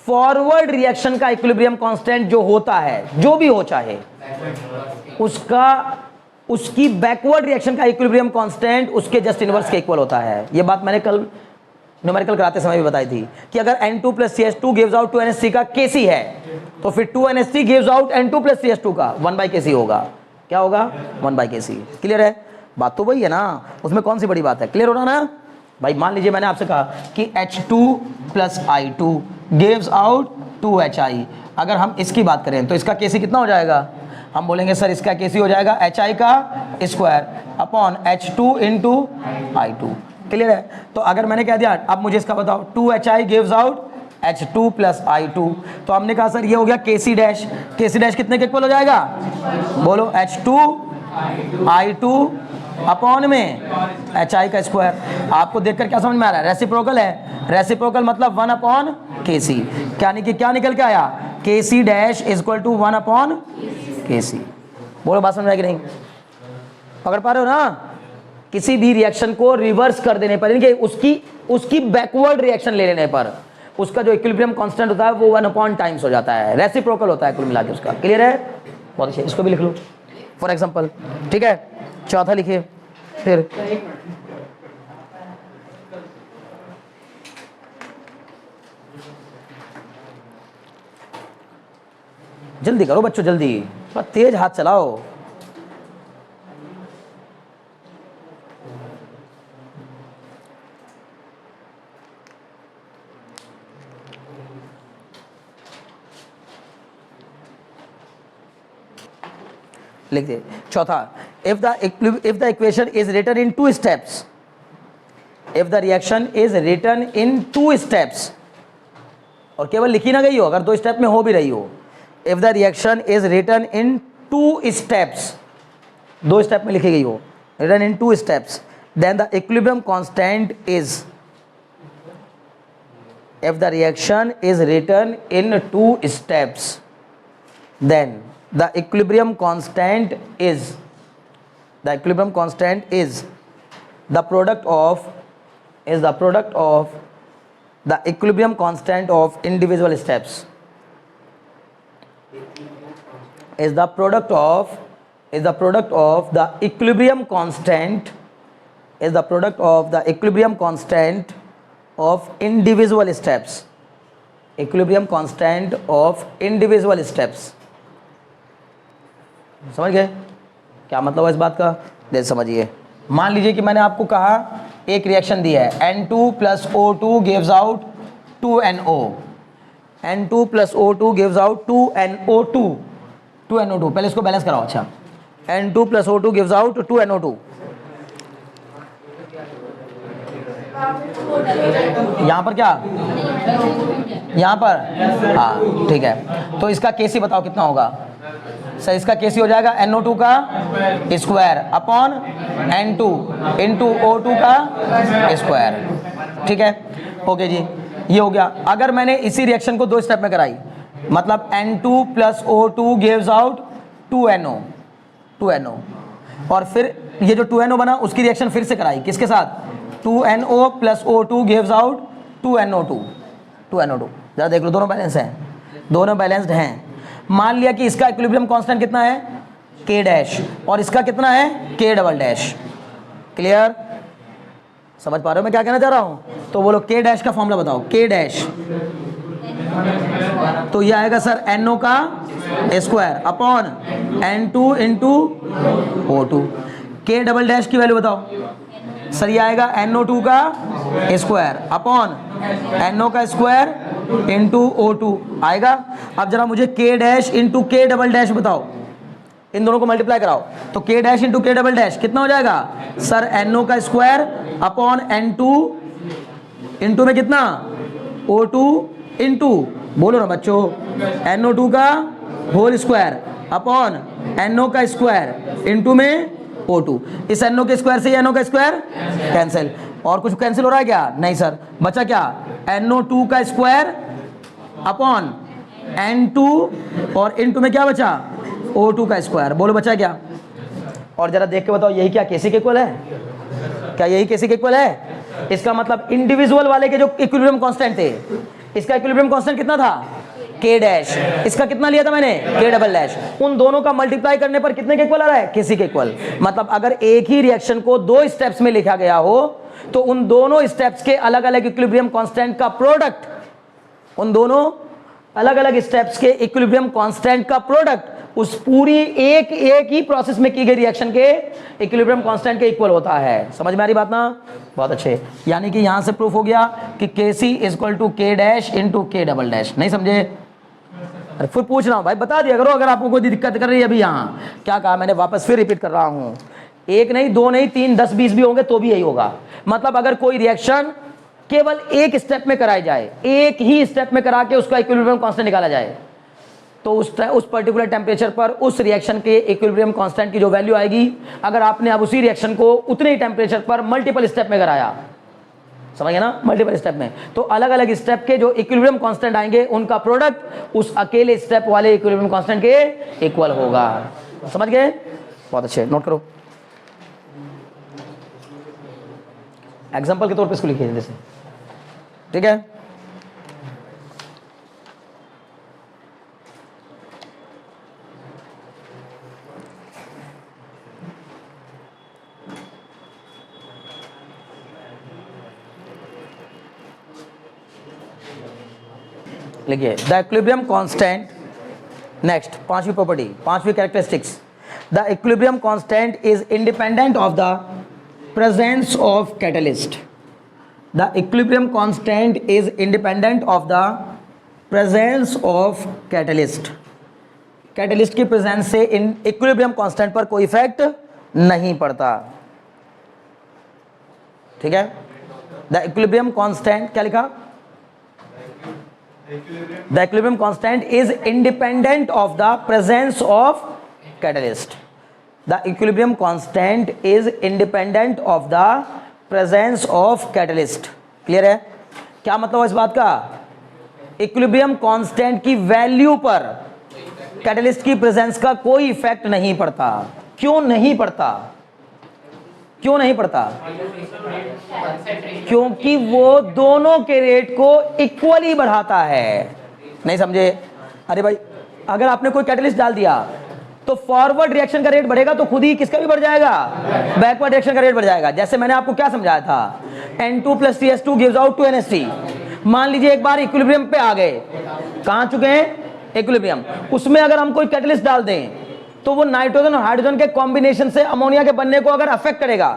फॉरवर्ड रिएक्शन का इक्विलिब्रियम कांस्टेंट जो होता है, जो भी हो चाहे, उसका, उसकी बैकवर्ड रिएक्शन का इक्विलिब्रियम कांस्टेंट उसके जस्ट इनवर्स के इक्वल होता है। ये बात मैंने कल न्यूमेरिकल कराते समय भी बताई थी कि अगर N2 + CH2 gives out 2NH3 का Kc है तो फिर 2NH3 gives out N2 + CH2 का 1/Kc होगा। क्या होगा? 1/Kc। क्लियर है? बात तो वही है ना, उसमें कौन सी बड़ी बात है? क्लियर हो रहा ना भाई? मान लीजिए मैंने आपसे कहा कि H2 + I2 gives out 2HI। अगर हम इसकी बात करें तो इसका Kc कितना हो जाएगा? हम बोलेंगे सर इसका Kc हो जाएगा HI का square upon H2 × I2। Clear है? तो अगर मैंने कह दिया अब मुझे इसका बताओ 2HI gives out H2 + I2, तो हमने कहा सर ये हो गया Kc डैश। Kc डैश कितने के इक्वल हो जाएगा? बोलो H2 I2 अपॉन में HI का स्क्वायर। आपको देखकर क्या समझ में आ रहा है? रेसिप्रोकल है। रेसिप्रोकल मतलब 1/Kc। क्या निकल के आया? Kc dash = 1/Kc। बोलो बात समझ में आई कि नहीं? पकड़ पा रहे हो ना? किसी भी रिएक्शन को रिवर्स कर देने पर, यानी कि उसकी बैकवर्ड रिएक्शन ले लेने पर उसका जो इक्विलिब्रियम कांस्टेंट होता है वो 1/टाइम्स हो जाता है। रेसिप्रोकल होता है कुल मिला के उसका। क्लियर है? बहुत अच्छे, इसको भी लिख लो फॉर एग्जांपल। ठीक है? चौथा लिखिए फिर। जल्दी करो बच्चों, जल्दी, थोड़ा तेज हाथ चलाओ। लिख दे चौथा, if the equation is written in 2 steps, if the reaction is written in 2 steps, और केवल लिखी ना गई हो, अगर 2 स्टेप में हो भी रही हो, if the reaction is written in 2 steps, 2 step में लिखी गई हो, written in 2 steps, then the equilibrium constant is, if the reaction is written in 2 steps, then the equilibrium constant is, the equilibrium constant is the product of, is the product of the equilibrium constant of individual steps, is the product of, is the product of the equilibrium constant, is the product of the equilibrium constant of individual steps, equilibrium constant of individual steps। समझ गए क्या मतलब है इस बात का? दे समझिए। मान लीजिए कि मैंने आपको कहा एक रिएक्शन दी है N2 + O2 gives out 2NO, N2 + O2 gives out 2NO2, 2NO2। पहले इसको बैलेंस कराओ। अच्छा, N2 + O2 gives out 2NO2। यहाँ पर क्या? यहाँ पर हाँ ठीक है। तो इसका Kc बताओ कितना होगा? सर इसका Kc हो जाएगा NO2 का स्क्वायर अपॉन N2 × O2 का स्क्वायर। ठीक है? ओके जी, ये हो गया। अगर मैंने इसी रिएक्शन को 2 स्टेप में कराई, मतलब N2 + O2 gives out 2NO, 2NO, और फिर ये जो 2NO बना उसकी रिएक्शन फिर से कराई किसके साथ, 2NO plus O2 gives out 2NO2। जरा देख लो दोनों बैलेंस हैं, दोनों बैलेंस्ड हैं। मान लिया कि इसका इक्विलिब्रियम कांस्टेंट कितना है K डैश और इसका कितना है K डबल डैश। क्लियर, समझ पा रहे हो मैं क्या कहना चाह रहा हूं? तो बोलो K डैश का फॉर्मूला बताओ। K डैश तो ये आएगा सर NO का square upon N2 into O2। K double dash की वैल्यू बताओ सर, ये आएगा NO2 का स्क्वायर अपॉन NO का स्क्वायर इंटू O2 आएगा। अब जरा मुझे K dash into K double dash बताओ, इन दोनों को मल्टीप्लाई कराओ तो K dash into K double dash कितना हो जाएगा सर, NO का स्क्वायर अपॉन N2 इंटू में कितना O2 इंटू, बोलो ना बच्चों, NO2 का होल स्क्वायर अपॉन NO का स्क्वायर इंटू में O2। इस NO के स्क्वायर से NO का स्क्वायर कैंसिल, और कुछ कैंसिल हो रहा है क्या? नहीं सर, बचा क्या NO2 का स्क्वायर अपॉन N2 और इंटू में क्या बचा O2 का स्क्वायर। बोलो बचा क्या? और जरा देख के बताओ यही क्या केसी के इक्वल है? क्या यही केसी के इक्वल है? इसका मतलब इंडिविजुअल वाले के जो इक्विलिब्रियम कांस्टेंट थे, इसका इक्विलिब्रियम कांस्टेंट कितना था K डैश, इसका कितना लिया था मैंने K डबल डैश। उन दोनों का मल्टीप्लाई करने पर कितने के इक्वल आ रहा है? केसी के इक्वल। मतलब अगर एक ही रिएक्शन को दो स्टेप्स में लिखा गया हो तो उन दोनों स्टेप्स के अलग अलग इक्विलिब्रियम कांस्टेंट का प्रोडक्ट, उन दोनों अलग अलग स्टेप्स के इक्विलिब्रियम कांस्टेंट का प्रोडक्ट उस पूरी एक ही प्रोसेस में की गई रिएक्शन के इक्विलिब्रियम कांस्टेंट के इक्वल होता है। समझ में आ रही बात ना? बहुत अच्छे। यानी कि यहां से प्रूफ हो गया कि Kc equal to K dash into K double dash. नहीं समझे? अरे फिर पूछ रहा हूं भाई, बता दिया करो अगर आपको कोई दिक्कत कर रही है। अभी यहाँ क्या कहा मैंने, वापस फिर रिपीट कर रहा हूं, एक नहीं, दो नहीं, 3, 10, 20 भी होंगे तो भी यही होगा। मतलब अगर कोई रिएक्शन केवल एक स्टेप में कराई जाए, एक ही स्टेप में करा के उसका इक्विलिब्रियम कांस्टेंट निकाला जाए, तो उस पर्टिकुलर टेम्परेचर पर उस रिएक्शन के इक्विलिब्रियम कांस्टेंट की जो वैल्यू आएगी, अगर आपने अब उसी रिएक्शन को उतने ही टेम्परेचर पर मल्टीपल स्टेप में कराया, समझ गए ना, मल्टीपल स्टेप में, तो अलग अलग स्टेप के जो इक्विलिब्रियम कांस्टेंट आएंगे उनका प्रोडक्ट उस अकेले स्टेप वाले इक्विलिब्रियम कांस्टेंट के इक्वल होगा। समझ गए? बहुत अच्छे, नोट करो। एग्जांपल के तौर पे इसको लिखिए जैसे, ठीक है? लिखिए द इक्विलिब्रियम कांस्टेंट, नेक्स्ट पांचवी प्रॉपर्टी, पांचवी characteristics, the equilibrium constant is independent of the presence of catalyst. The equilibrium constant is independent of the presence of catalyst. Catalyst की प्रेजेंस से इन इक्विलिब्रियम कांस्टेंट पर कोई effect नहीं पड़ता, ठीक है? द इक्विलिब्रियम कांस्टेंट, क्या लिखा? The equilibrium constant is independent of the presence of catalyst. The equilibrium constant is independent of the presence of catalyst. Clear है? क्या मतलब है इस बात का? इक्विलिब्रियम कांस्टेंट की वैल्यू पर कैटलिस्ट की प्रेजेंस का कोई इफेक्ट नहीं पड़ता। क्यों नहीं पड़ता? क्यों नहीं पड़ता? क्योंकि वो दोनों के रेट को इक्वली बढ़ाता है। नहीं समझे? अरे भाई, अगर आपने कोई कैटलिस्ट डाल दिया तो फॉरवर्ड रिएक्शन का रेट बढ़ेगा तो खुद ही किसका भी बढ़ जाएगा, बैकवर्ड रिएक्शन का रेट बढ़ जाएगा। जैसे मैंने आपको क्या समझाया था, N2 plus CS2 gives out 2NH3। मान लीजिए एक बार इक्विलिब्रियम पे आ गए, कहां चुके हैं? इक्विलिब्रियम। उसमें अगर हम कोई कैटलिस्ट डाल दें तो वो नाइट्रोजन और हाइड्रोजन के कॉम्बिनेशन से अमोनिया के बनने को अगर अफेक्ट करेगा,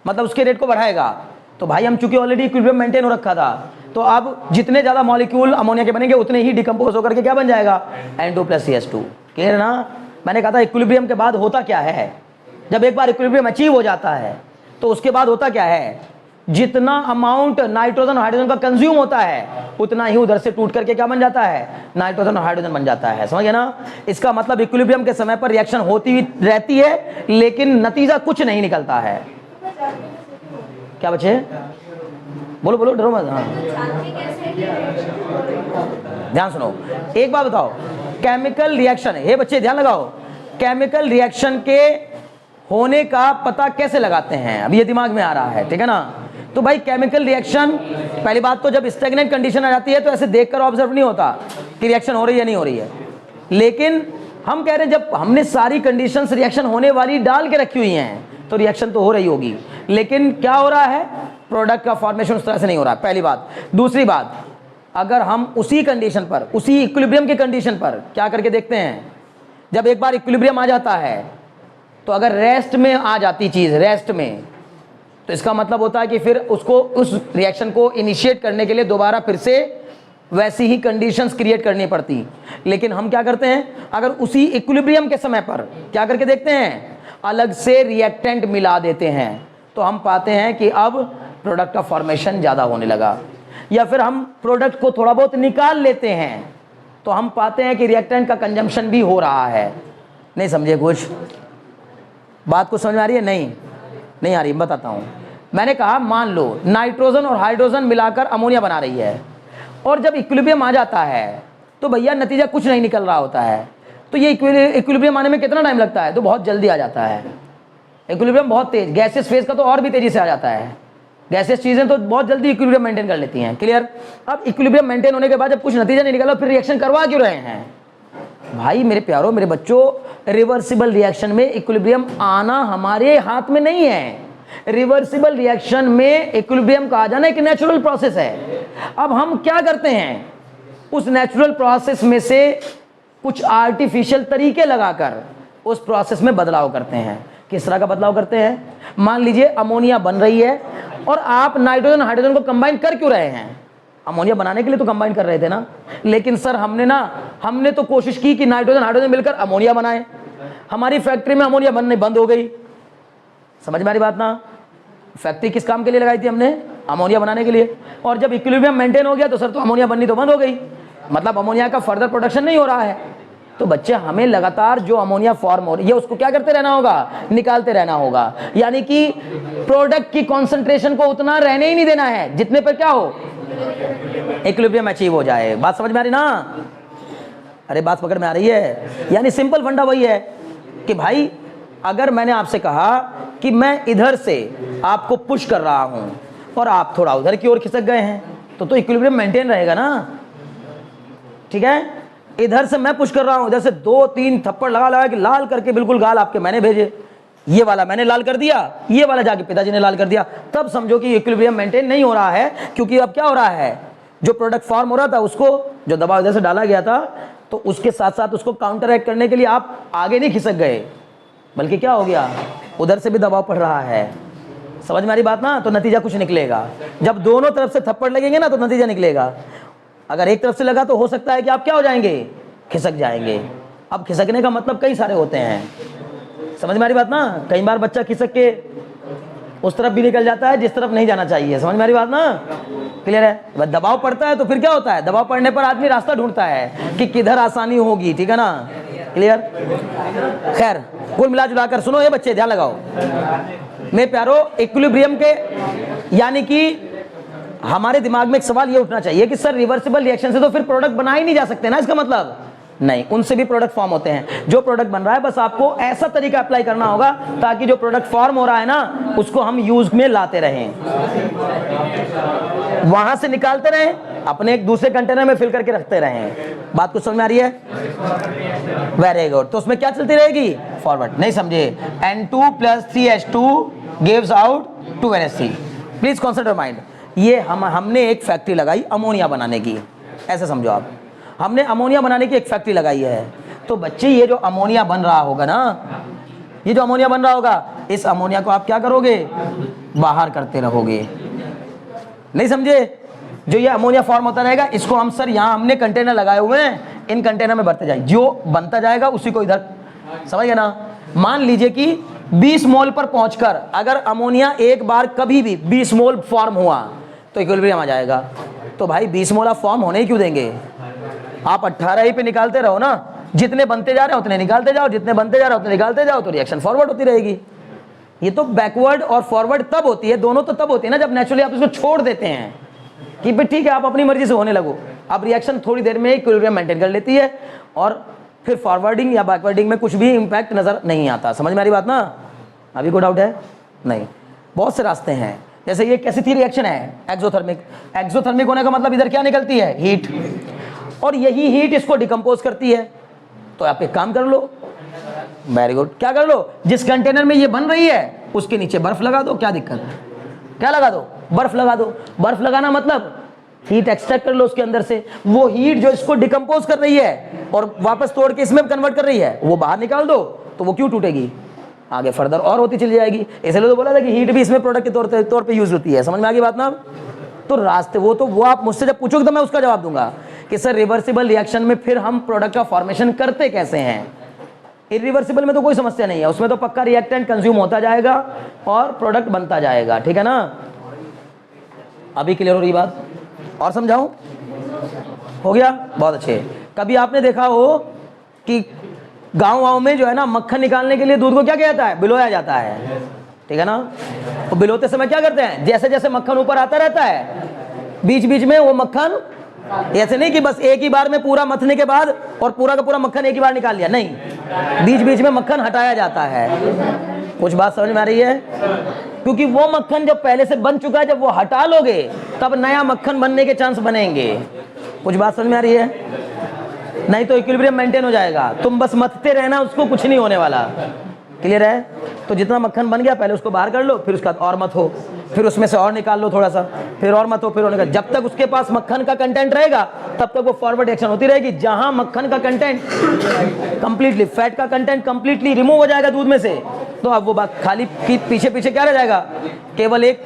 मतलब उसके रेट को बढ़ाएगा, तो भाई हम चूंकि ऑलरेडी इक्विलिब्रियम मेंटेन हो रखा था, तो अब जितने ज्यादा मॉलिक्यूल अमोनिया के बनेंगे उतने ही डिकम्पोज होकर के क्या बन जाएगा? N2 plus CS2। क्लियर ना? मैंने कहा था इक्विलिब्रियम के बाद होता क्या है, जब एक बार इक्विलिब्रियम अचीव हो जाता है तो उसके बाद होता क्या है, जितना अमाउंट नाइट्रोजन और हाइड्रोजन का कंज्यूम होता है उतना ही उधर से टूट करके क्या बन जाता है? नाइट्रोजन और हाइड्रोजन बन जाता है। समझ गए ना? इसका मतलब इक्विलिब्रियम के समय पर रिएक्शन होती हुई रहती है लेकिन नतीजा कुछ नहीं निकलता है। क्या बच्चे? बोलो बोलो, डरो मत। हाँ, ध्यान सुनो, एक बात बताओ, केमिकल रिएक्शन, हे बच्चे ध्यान लगाओ, केमिकल रिएक्शन के होने का पता कैसे लगाते हैं, अब ये दिमाग में आ रहा है, ठीक है ना। तो भाई केमिकल रिएक्शन, पहली बात तो जब स्टेगनेंट कंडीशन आ जाती है तो ऐसे देखकर ऑब्जर्व नहीं होता कि रिएक्शन हो रही है नहीं हो रही है, लेकिन हम कह रहे हैं जब हमने सारी कंडीशंस रिएक्शन होने वाली डाल के रखी हुई हैं तो रिएक्शन तो हो रही होगी, लेकिन क्या हो रहा है, प्रोडक्ट का फॉर्मेशन उस तरह से नहीं हो रहा है, पहली बात। दूसरी बात, अगर हम उसी कंडीशन पर, उसी इक्विलिब्रियम की कंडीशन पर क्या करके देखते हैं, जब एक बार इक्विलिब्रियम आ जाता है तो अगर रेस्ट में आ जाती चीज, रेस्ट में, तो इसका मतलब होता है कि फिर उसको, उस रिएक्शन को इनिशिएट करने के लिए दोबारा फिर से वैसी ही कंडीशंस क्रिएट करनी पड़ती। लेकिन हम क्या करते हैं, अगर उसी इक्विलिब्रियम के समय पर क्या करके देखते हैं, अलग से रिएक्टेंट मिला देते हैं, तो हम पाते हैं कि अब प्रोडक्ट का फॉर्मेशन ज़्यादा होने लगा। या फिर हम प्रोडक्ट को थोड़ा बहुत निकाल लेते हैं तो हम पाते हैं कि रिएक्टेंट का कंजम्पशन भी हो रहा है। नहीं समझे कुछ बात को समझ में आ रही है? नहीं आ रही, बताता हूँ। मैंने कहा मान लो नाइट्रोजन और हाइड्रोजन मिलाकर अमोनिया बना रही है, और जब इक्विलिब्रियम आ जाता है तो भैया नतीजा कुछ नहीं निकल रहा होता है। तो ये इक्विलिब्रियम आने में कितना टाइम लगता है, तो बहुत जल्दी आ जाता है। इक्विलिब्रियम बहुत तेज, गैसेस फेज का तो और भी तेजी से आ जाता है, गैसेस चीजें तो बहुत जल्दी इक्विलिब्रियम मेंटेन कर लेती हैं। क्लियर? अब इक्विलिब्रियम मेंटेन होने के बाद जब कुछ नतीजा नहीं निकला फिर रिएक्शन करवा क्यों रहे हैं भाई? मेरे प्यारों, मेरे बच्चों, रिवर्सिबल रिएक्शन में इक्विलिब्रियम आना हमारे हाथ में नहीं है। रिवर्सिबल रिएक्शन में इक्विलिब्रियम का आ जाना एक नेचुरल प्रोसेस है। अब हम क्या करते हैं, उस नेचुरल प्रोसेस में से कुछ आर्टिफिशियल तरीके लगाकर उस प्रोसेस में बदलाव करते हैं। किस तरह का बदलाव करते हैं? मान लीजिए अमोनिया बन रही है और आप नाइट्रोजन हाइड्रोजन को कंबाइन कर क्यों रहे हैं? अमोनिया बनाने के लिए तो कंबाइन कर रहे थे ना। लेकिन सर हमने तो कोशिश की कि नाइट्रोजन हाइड्रोजन मिलकर अमोनिया बनाए, हमारी फैक्ट्री में अमोनिया बनने बंद हो गई। समझ में आ रही बात ना? फैक्ट्री किस काम के लिए लगाई थी हमने? अमोनिया बनाने के लिए। और जब इक्विलिब्रियम मेंटेन हो गया तो सर तो अमोनिया बननी तो बंद हो गई, मतलब अमोनिया का फर्दर प्रोडक्शन नहीं हो रहा है। तो बच्चे हमें लगातार जो अमोनिया फॉर्म हो रही है उसको क्या करते रहना होगा, निकालते रहना होगा। यानी कि प्रोडक्ट की कॉन्सेंट्रेशन को उतना रहने ही नहीं देना है जितने पर क्या हो, इक्विलिब्रियम अचीव हो जाए। बात समझ में आ रही ना? अरे बात पकड़ में आ रही है? यानी सिंपल फंडा वही है कि भाई अगर मैंने आपसे कहा कि मैं इधर से आपको पुश कर रहा हूं और आप थोड़ा उधर की ओर खिसक गए हैं तो इक्विलिब्रियम मेंटेन रहेगा ना, ठीक है? इधर से मैं पुश कर रहा हूं, इधर से 2-3 थप्पड़ लगा कि लाल करके बिल्कुल गाल आपके मैंने भेजे, ये वाला मैंने लाल कर दिया, ये वाला जाके पिताजी ने लाल कर दिया, तब समझो कि इक्विलिब्रियम मेंटेन नहीं हो रहा है। क्योंकि अब क्या हो रहा है, जो प्रोडक्ट फॉर्म हो रहा था उसको, जो दबाव इधर से डाला गया था, तो उसके साथ साथ उसको काउंटर एक्ट करने के लिए आप आगे नहीं खिसक गए, बल्कि क्या हो गया, उधर से भी दबाव पड़ रहा है। समझ में आ रही बात ना? तो नतीजा कुछ निकलेगा। जब दोनों तरफ से थप्पड़ लगेंगे ना तो नतीजा निकलेगा। अगर एक तरफ से लगा तो हो सकता है कि आप क्या हो जाएंगे, खिसक जाएंगे। अब खिसकने का मतलब कई सारे होते हैं। समझ में आ रही बात ना? कई बार बच्चा खिसक के उस तरफ भी निकल जाता है जिस तरफ नहीं जाना चाहिए। समझ में आ रही बात ना? क्लियर है? दबाव पड़ता है तो फिर क्या होता है, दबाव पड़ने पर आदमी रास्ता ढूंढता है कि किधर आसानी होगी, ठीक है ना? क्लियर? खैर कुल मिला जुला कर सुनो ये बच्चे, ध्यान लगाओ मेरे प्यारो, इक्विलिब्रियम के, यानी कि हमारे दिमाग में एक सवाल ये उठना चाहिए कि सर रिवर्सिबल रिएक्शन से तो फिर प्रोडक्ट बना ही नहीं जा सकते ना, इसका मतलब नहीं, उनसे भी प्रोडक्ट फॉर्म होते हैं। जो प्रोडक्ट बन रहा है बस आपको ऐसा तरीका अप्लाई करना होगा ताकि जो प्रोडक्ट फॉर्म हो रहा है ना उसको हम यूज में लाते रहें, वहां से निकालते रहें, अपने एक दूसरे कंटेनर में फिल करके रखते रहें। बात कुछ समझ में आ रही है? Very good. तो उसमें क्या चलती रहेगी, फॉरवर्ड। नहीं समझे? N2 + 3H2 gives out 2NH3। Please concentrate mind. ये हमने एक फैक्ट्री लगाई अमोनिया बनाने की, ऐसे समझो आप, हमने अमोनिया बनाने की एक फैक्ट्री लगाई है। तो बच्चे ये जो अमोनिया बन रहा होगा ना, ये जो अमोनिया बन रहा होगा, इस अमोनिया को आप क्या करोगे, बाहर करते रहोगे। नहीं समझे? जो ये अमोनिया फॉर्म होता रहेगा इसको हम सर यहाँ हमने कंटेनर लगाए हुए हैं, इन कंटेनर में भरते जाए, जो बनता जाएगा उसी को इधर, समझ गए ना? मान लीजिए कि 20 मोल पर पहुंचकर अगर अमोनिया एक बार कभी भी 20 मोल फॉर्म हुआ तो इक्विलिब्रियम आ जाएगा। तो भाई 20 मोल आप फॉर्म होने ही क्यों देंगे? आप 18 ही पे निकालते रहो ना, जितने बनते जा रहे हैं उतने निकालते जाओ, जितने बनते जा रहे हैं उतने निकालते जाओ, तो रिएक्शन फॉरवर्ड होती रहेगी। ये तो बैकवर्ड और फॉरवर्ड तब होती है, दोनों तो तब होती है ना जब नेचुरली आप इसको छोड़ देते हैं कि भाई ठीक है आप अपनी मर्जी से होने लगो। अब रिएक्शन थोड़ी देर में इक्विलिब्रियम मेंटेन कर लेती है और फिर फॉरवर्डिंग या बैकवर्डिंग में कुछ भी इंपैक्ट नजर नहीं आता। समझ में आ रही बात ना? अभी कोई डाउट है? नहीं। बहुत से रास्ते हैं, जैसे ये कैसी थी रिएक्शन है, एक्सोथर्मिक। एक्सोथर्मिक होने का मतलब इधर क्या निकलती है, हीट, और यही हीट इसको डिकम्पोज करती है। तो आप एक काम कर लो, वेरी गुड, क्या कर लो, जिस कंटेनर में ये बन रही है उसके नीचे बर्फ लगा दो, क्या दिक्कत है, क्या लगा दो, बर्फ लगा दो। बर्फ लगाना मतलब हीट एक्सट्रैक्ट कर लो उसके अंदर से, वो हीट जो इसको डिकम्पोज कर रही है और वापस तोड़ के इसमें कन्वर्ट कर रही है, वो बाहर निकाल दो, तो वो क्यों टूटेगी, आगे फर्दर और होती चली जाएगी। इसलिए तो बोला था कि हीट भी इसमें प्रोडक्ट के तौर पे यूज होती है। समझ में आ गई बात ना? तो रास्ते वो आप मुझसे जब पूछोगे तो मैं उसका जवाब दूंगा कि सर रिवर्सिबल रिएक्शन में फिर हम प्रोडक्ट का फॉर्मेशन करते कैसे हैं। इरिवर्सिबल में तो कोई समस्या नहीं है, उसमें तो पक्का रिएक्टेंट कंज्यूम होता जाएगा और प्रोडक्ट बनता जाएगा, ठीक है ना? अभी क्लियर हो रही बात? और समझाऊं? हो गया, बहुत अच्छे। कभी आपने देखा हो कि गांव में जो है ना, मक्खन निकालने के लिए दूध को क्या किया जाता है, बिलोया जाता है, ठीक है ना? तो बिलोते समय क्या करते हैं, जैसे जैसे मक्खन ऊपर आता रहता है, बीच बीच में वो मक्खन, ऐसे नहीं कि बस एक ही बार में पूरा मथने के बाद और पूरा का पूरा मक्खन एक ही बार निकाल लिया, नहीं, बीच बीच में मक्खन हटाया जाता है। कुछ बात समझ में आ रही है? क्योंकि वो मक्खन जब पहले से बन चुका है, जब वो हटा लोगे तब नया मक्खन बनने के चांस बनेंगे। कुछ बात समझ में आ रही है? नहीं तो इक्विलिब्रियम मेंटेन हो जाएगा, तुम बस मथते रहना, उसको कुछ नहीं होने वाला। क्लियर है? तो जितना मक्खन बन गया पहले उसको बाहर कर लो, फिर उसका और मथो, फिर उसमें से और निकाल लो थोड़ा सा, फिर और मथो, फिर और निकाल। जब तक उसके पास मक्खन का कंटेंट रहेगा तब तक वो फॉरवर्ड एक्शन होती रहेगी। जहां मक्खन का कंटेंट कंप्लीटली, फैट का कंटेंट कंप्लीटली रिमूव हो जाएगा दूध में से, तो अब वो बात खाली की पीछे पीछे क्या रह जाएगा, केवल एक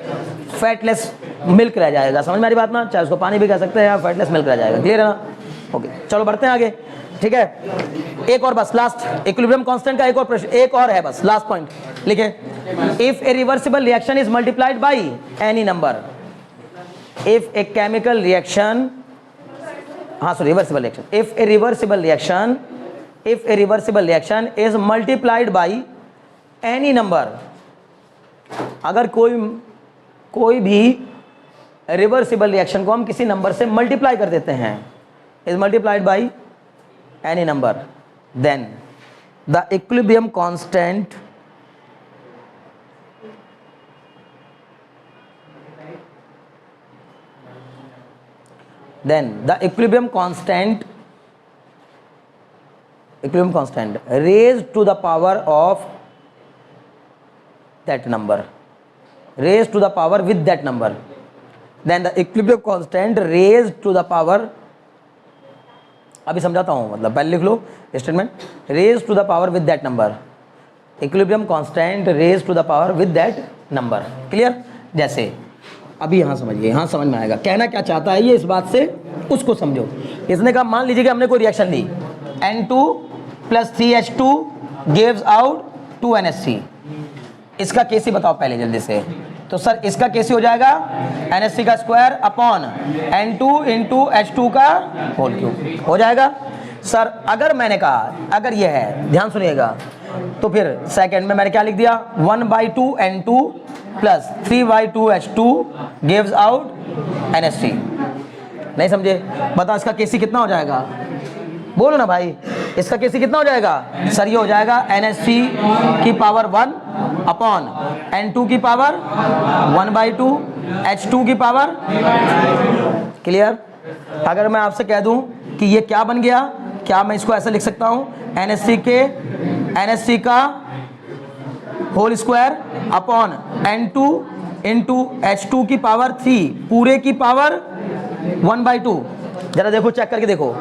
फैटलेस मिल्क रह जाएगा। समझ में आ रही बात ना? चाहे उसको पानी भी कह सकते हैं या फैटलेस मिल्क रह जाएगा। क्लियर है ना? ओके, चलो बढ़ते हैं आगे, ठीक है? एक और बस लास्ट, इक्विलिब्रियम कांस्टेंट का एक और प्रश्न, एक और है बस, लास्ट पॉइंट लिखे। If A reversible reaction is multiplied by any number, if a chemical reaction, reversible reaction, if A reversible reaction is multiplied by any number, अगर कोई भी रिवर्सिबल रिएक्शन को हम किसी नंबर से मल्टीप्लाई कर देते हैं, is multiplied by any number, then the equilibrium constant raised to the power of that number, raised to the power with that number, then the equilibrium constant raised to the power, अभी समझाता हूं, मतलब पहले लिख लो statement, raise to the power with that number, equilibrium constant raise to the power with that number. Clear? जैसे अभी यहां समझिए, यहां समझ में आएगा कहना क्या चाहता है ये, इस बात से उसको समझो। इसने कहा मान लीजिए कि हमने कोई रिएक्शन ली, N2 + 3H2 gives out 2NH3, इसका केसी बताओ पहले जल्दी से। तो सर इसका कैसे हो जाएगा, NH3 का स्क्वायर अपॉन N2 × H2 का होल क्यूब हो जाएगा। सर अगर मैंने कहा, अगर ये है, ध्यान सुनिएगा, तो फिर सेकंड में मैंने क्या लिख दिया, 1/2 N2 + 3/2 H2 gives out NH3। नहीं समझे? बताओ इसका केसी कितना हो जाएगा, बोलो ना भाई, इसका केसी कितना हो जाएगा? सर ये हो जाएगा NH3 की पावर 1 अपॉन N2 की पावर 1/2 H2 की पावर। क्लियर? अगर मैं आपसे कह दूं कि ये क्या बन गया, क्या मैं इसको ऐसे लिख सकता हूं, NH3 का whole square upon N2 × H2 की पावर 3 पूरे की पावर 1/2। जरा देखो, चेक करके देखो,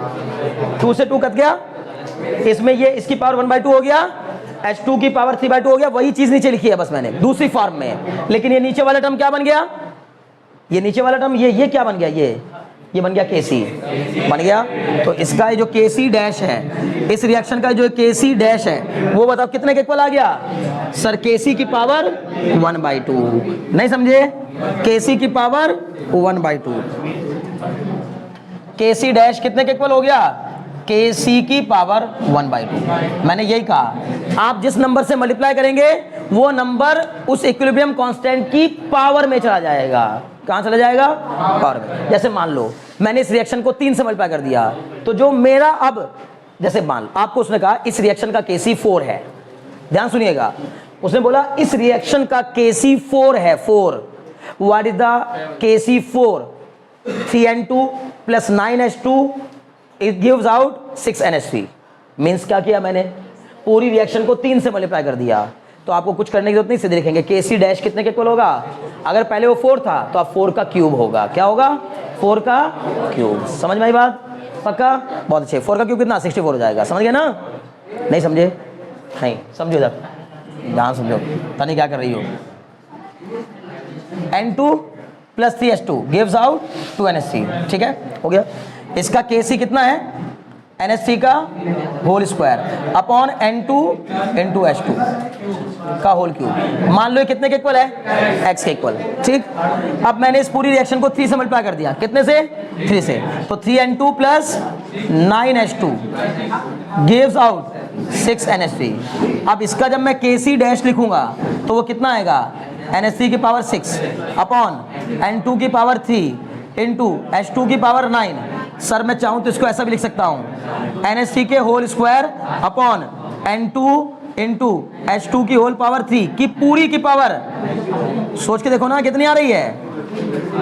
2 से 2 कट गया, इसमें ये इसकी पावर 1/2 हो गया, H2 की पावर 3/2 हो गया। वही चीज नीचे लिखी है बस मैंने दूसरी फॉर्म में, लेकिन ये नीचे वाला टर्म क्या बन गया, ये नीचे वाला टर्म ये क्या बन गया, ये बन गया KC बन गया। तो इसका जो KC डैश है, इस रिएक्शन का जो KC डैश है, वो बताओ कितने के इक्वल आ गया, सर KC की पावर 1/2। नहीं समझे? KC की पावर 1/2, KC डैश कितने के इक्वल हो गया, KC की पावर 1/2। मैंने यही कहा, आप जिस नंबर से मल्टीप्लाई करेंगे वो नंबर उस इक्विलिब्रियम कांस्टेंट की पावर में चला जाएगा। कहां चला जाएगा? पावर में। जैसे मान लो मैंने इस रिएक्शन को 3 से मल्टीप्लाई कर दिया, तो जो मेरा अब, जैसे मान आपको उसने कहा इस रिएक्शन का KC 4 है, ध्यान सुनिएगा, उसने बोला इस रिएक्शन का Kc4 है 4. What is the Kc4? 3n2 plus 9h2 it gives out 6NH3. Means क्या किया मैंने, पूरी रिएक्शन को 3 से मल्टीप्लाई कर दिया. तो आपको कुछ करने की जरूरत नहीं, सीधे लिखेंगे Kc डैश कितने के इक्वल होगा. अगर पहले वो 4 था तो अब 4 का क्यूब होगा. क्या होगा? 4 का क्यूब. समझ में आई बात? पक्का? बहुत अच्छे. 4 का क्यूब कितना? 64 हो जाएगा. समझ गए ना? नहीं समझे? नहीं समझो इधर, ध्यान समझो. तनी क्या कर रही हो? N2 plus 3H2 gives out 2NH3. ठीक है, हो गया. इसका Kc कितना है? NH3 का whole square upon N2 into H2 का होल क्यूब. मान लो ये कितने के इक्वल है? x के इक्वल. ठीक. अब मैंने इस पूरी रिएक्शन को 3 से मल्टीप्लाई कर दिया. कितने से? 3 से. तो 3N2 plus 9H2 gives out 6NH3. अब इसका जब मैं Kc डैश लिखूंगा तो वो कितना आएगा? NH3 की पावर 6 अपॉन N2 की पावर 3 इंटू H2 की पावर 9. सर मैं चाहूं तो इसको ऐसा भी लिख सकता हूं, NH3 के whole square upon N2 into H2 की होल पावर 3 की पूरी की पावर. सोच के देखो ना कितनी आ रही है.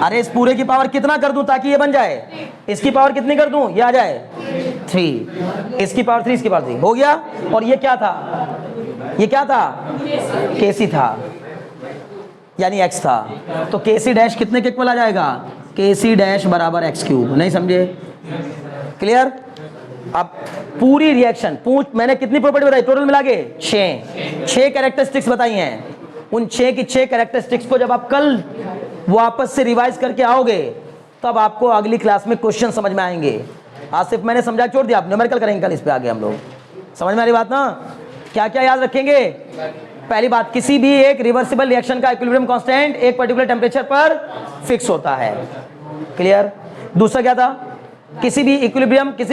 अरे इस पूरे की पावर कितना कर दूं ताकि ये बन जाए? इसकी पावर कितनी कर दूं? ये आ जाए 3. इसकी पावर 3, इसकी पावर 3 हो गया. और ये क्या था? ये क्या था? Kc था, यानी x था. तो Kc डैश कितने के इक्वल आ जाएगा? Kc डैश बराबर x क्यूब. नहीं समझे? क्लियर? अब पूरी रिएक्शन मैंने कितनी प्रॉपर्टी बताई टोटल मिला के? 6 कैरेक्टरिस्टिक्स बताई हैं. उन 6 की 6 कैरेक्टरिस्टिक्स को जब आप कल वापस से रिवाइज करके आओगे तब आपको अगली क्लास में क्वेश्चन समझ में आएंगे. आज सिर्फ मैंने समझा छोड़ दिया, आप न्यूमेरिकल करेंगे कल इस पे आगे हम लोग. समझ में आ रही बात ना? क्या क्या याद रखेंगे? पहली बात, किसी भी एक रिवर्सिबल रिएक्शन का इक्विलिब्रियम कांस्टेंट एक पर्टिकुलर टेंपरेचर पर फिक्स होता है. क्लियर? दूसरा क्या था? किसी भी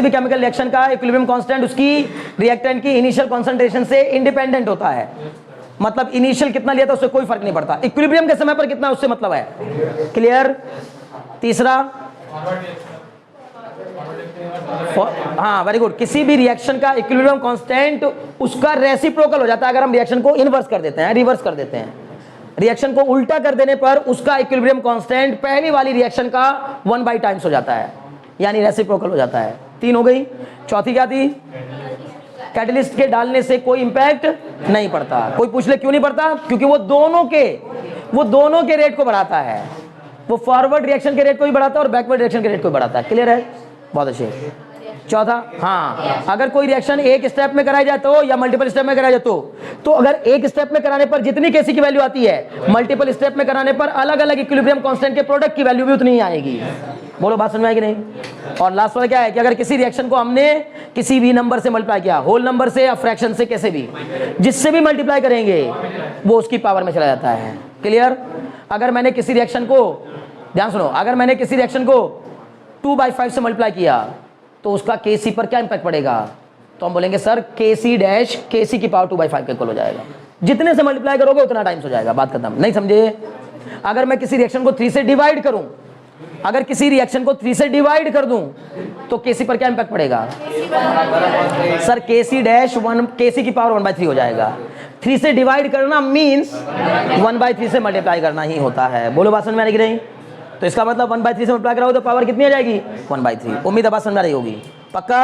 केमिकल रिएक्शन का इक्विलिब्रियम कांस्टेंट उसकी रिएक्टेंट की इनिशियल कंसंट्रेशन से इंडिपेंडेंट होता है. मतलब इनिशियल कितना लिया था उससे कोई फर्क नहीं पड़ता, इक्विलिब्रियम के समय पर कितना उससे मतलब है. क्लियर? तीसरा, हाँ वेरी गुड, किसी भी रिएक्शन का इक्विलिब्रियम कांस्टेंट उसका रेसिप्रोकल हो जाता है अगर हम रिएक्शन को इनवर्स कर देते हैं, रिवर्स कर देते हैं. रिएक्शन को उल्टा कर देने पर उसका इक्विलिब्रियम कांस्टेंट पहली वाली रिएक्शन का 1/2 टाइम्स हो जाता है, यानी रेसिप्रोकल हो जाता है. 3 हो गई. चौथी क्या थी? कैटलिस्ट के डालने से कोई इंपैक्ट नहीं पड़ता. कोई पूछ ले क्यों नहीं पड़ता? क्योंकि वो दोनों के रेट को बढ़ाता है. वो फॉरवर्ड रिएक्शन के रेट को भी बढ़ाता है और बैकवर्ड रिएक्शन के रेट को भी बढ़ाता है. क्लियर है? बहुत अच्छे. चौथा, हाँ, अगर कोई रिएक्शन एक स्टेप में कराई जाए तो या मल्टीपल स्टेप में कराई जाए तो अगर एक स्टेप में कराने पर जितनी Kc की वैल्यू आती है, मल्टीपल स्टेप में कराने पर अलग अलग इक्विलिब्रियम कांस्टेंट के प्रोडक्ट की वैल्यू भी उतनी ही आएगी. बोलो बात समझ में आएगी नहीं? और लास्ट वाला क्या है कि अगर किसी रिएक्शन को हमने किसी भी नंबर से मल्टीप्लाई किया, होल नंबर से या फ्रैक्शन से, कैसे भी, जिससे भी मल्टीप्लाई करेंगे वो उसकी पावर में चला जाता है. क्लियर? अगर मैंने किसी रिएक्शन को, ध्यान सुनो, अगर मैंने किसी रिएक्शन को 2/5 से मल्टीप्लाई किया तो उसका Kc पर क्या इंपैक्ट पड़ेगा? तो हम बोलेंगे सर Kc डैश Kc की पावर 2/5 के इक्वल हो जाएगा. जितने से मल्टीप्लाई करोगे उतना टाइम्स हो जाएगा. बात खत्म. नहीं समझे? अगर मैं किसी रिएक्शन को 3 से डिवाइड करूं, अगर किसी रिएक्शन को 3 से डिवाइड कर दूं तो Kc पर क्या इंपैक्ट पड़ेगा? सर Kc डैश Kc की पावर 1/3 हो जाएगा. 3 से डिवाइड करना मीन्स 1/3 से मल्टीप्लाई करना ही होता है. बोलो बात समझ में आने की नहीं? तो इसका मतलब 1/3 से मल्टीप्लाई कराओ तो पावर कितनी आ जाएगी? 1/3. उम्मीद है बात समझ में आ रही होगी. पक्का?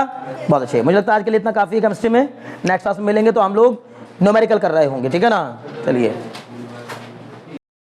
बहुत अच्छे. मुझे लगता है आज के लिए इतना काफी है केमिस्ट्री में. नेक्स्ट क्लास में मिलेंगे तो हम लोग न्यूमेरिकल कर रहे होंगे. ठीक है ना? चलिए.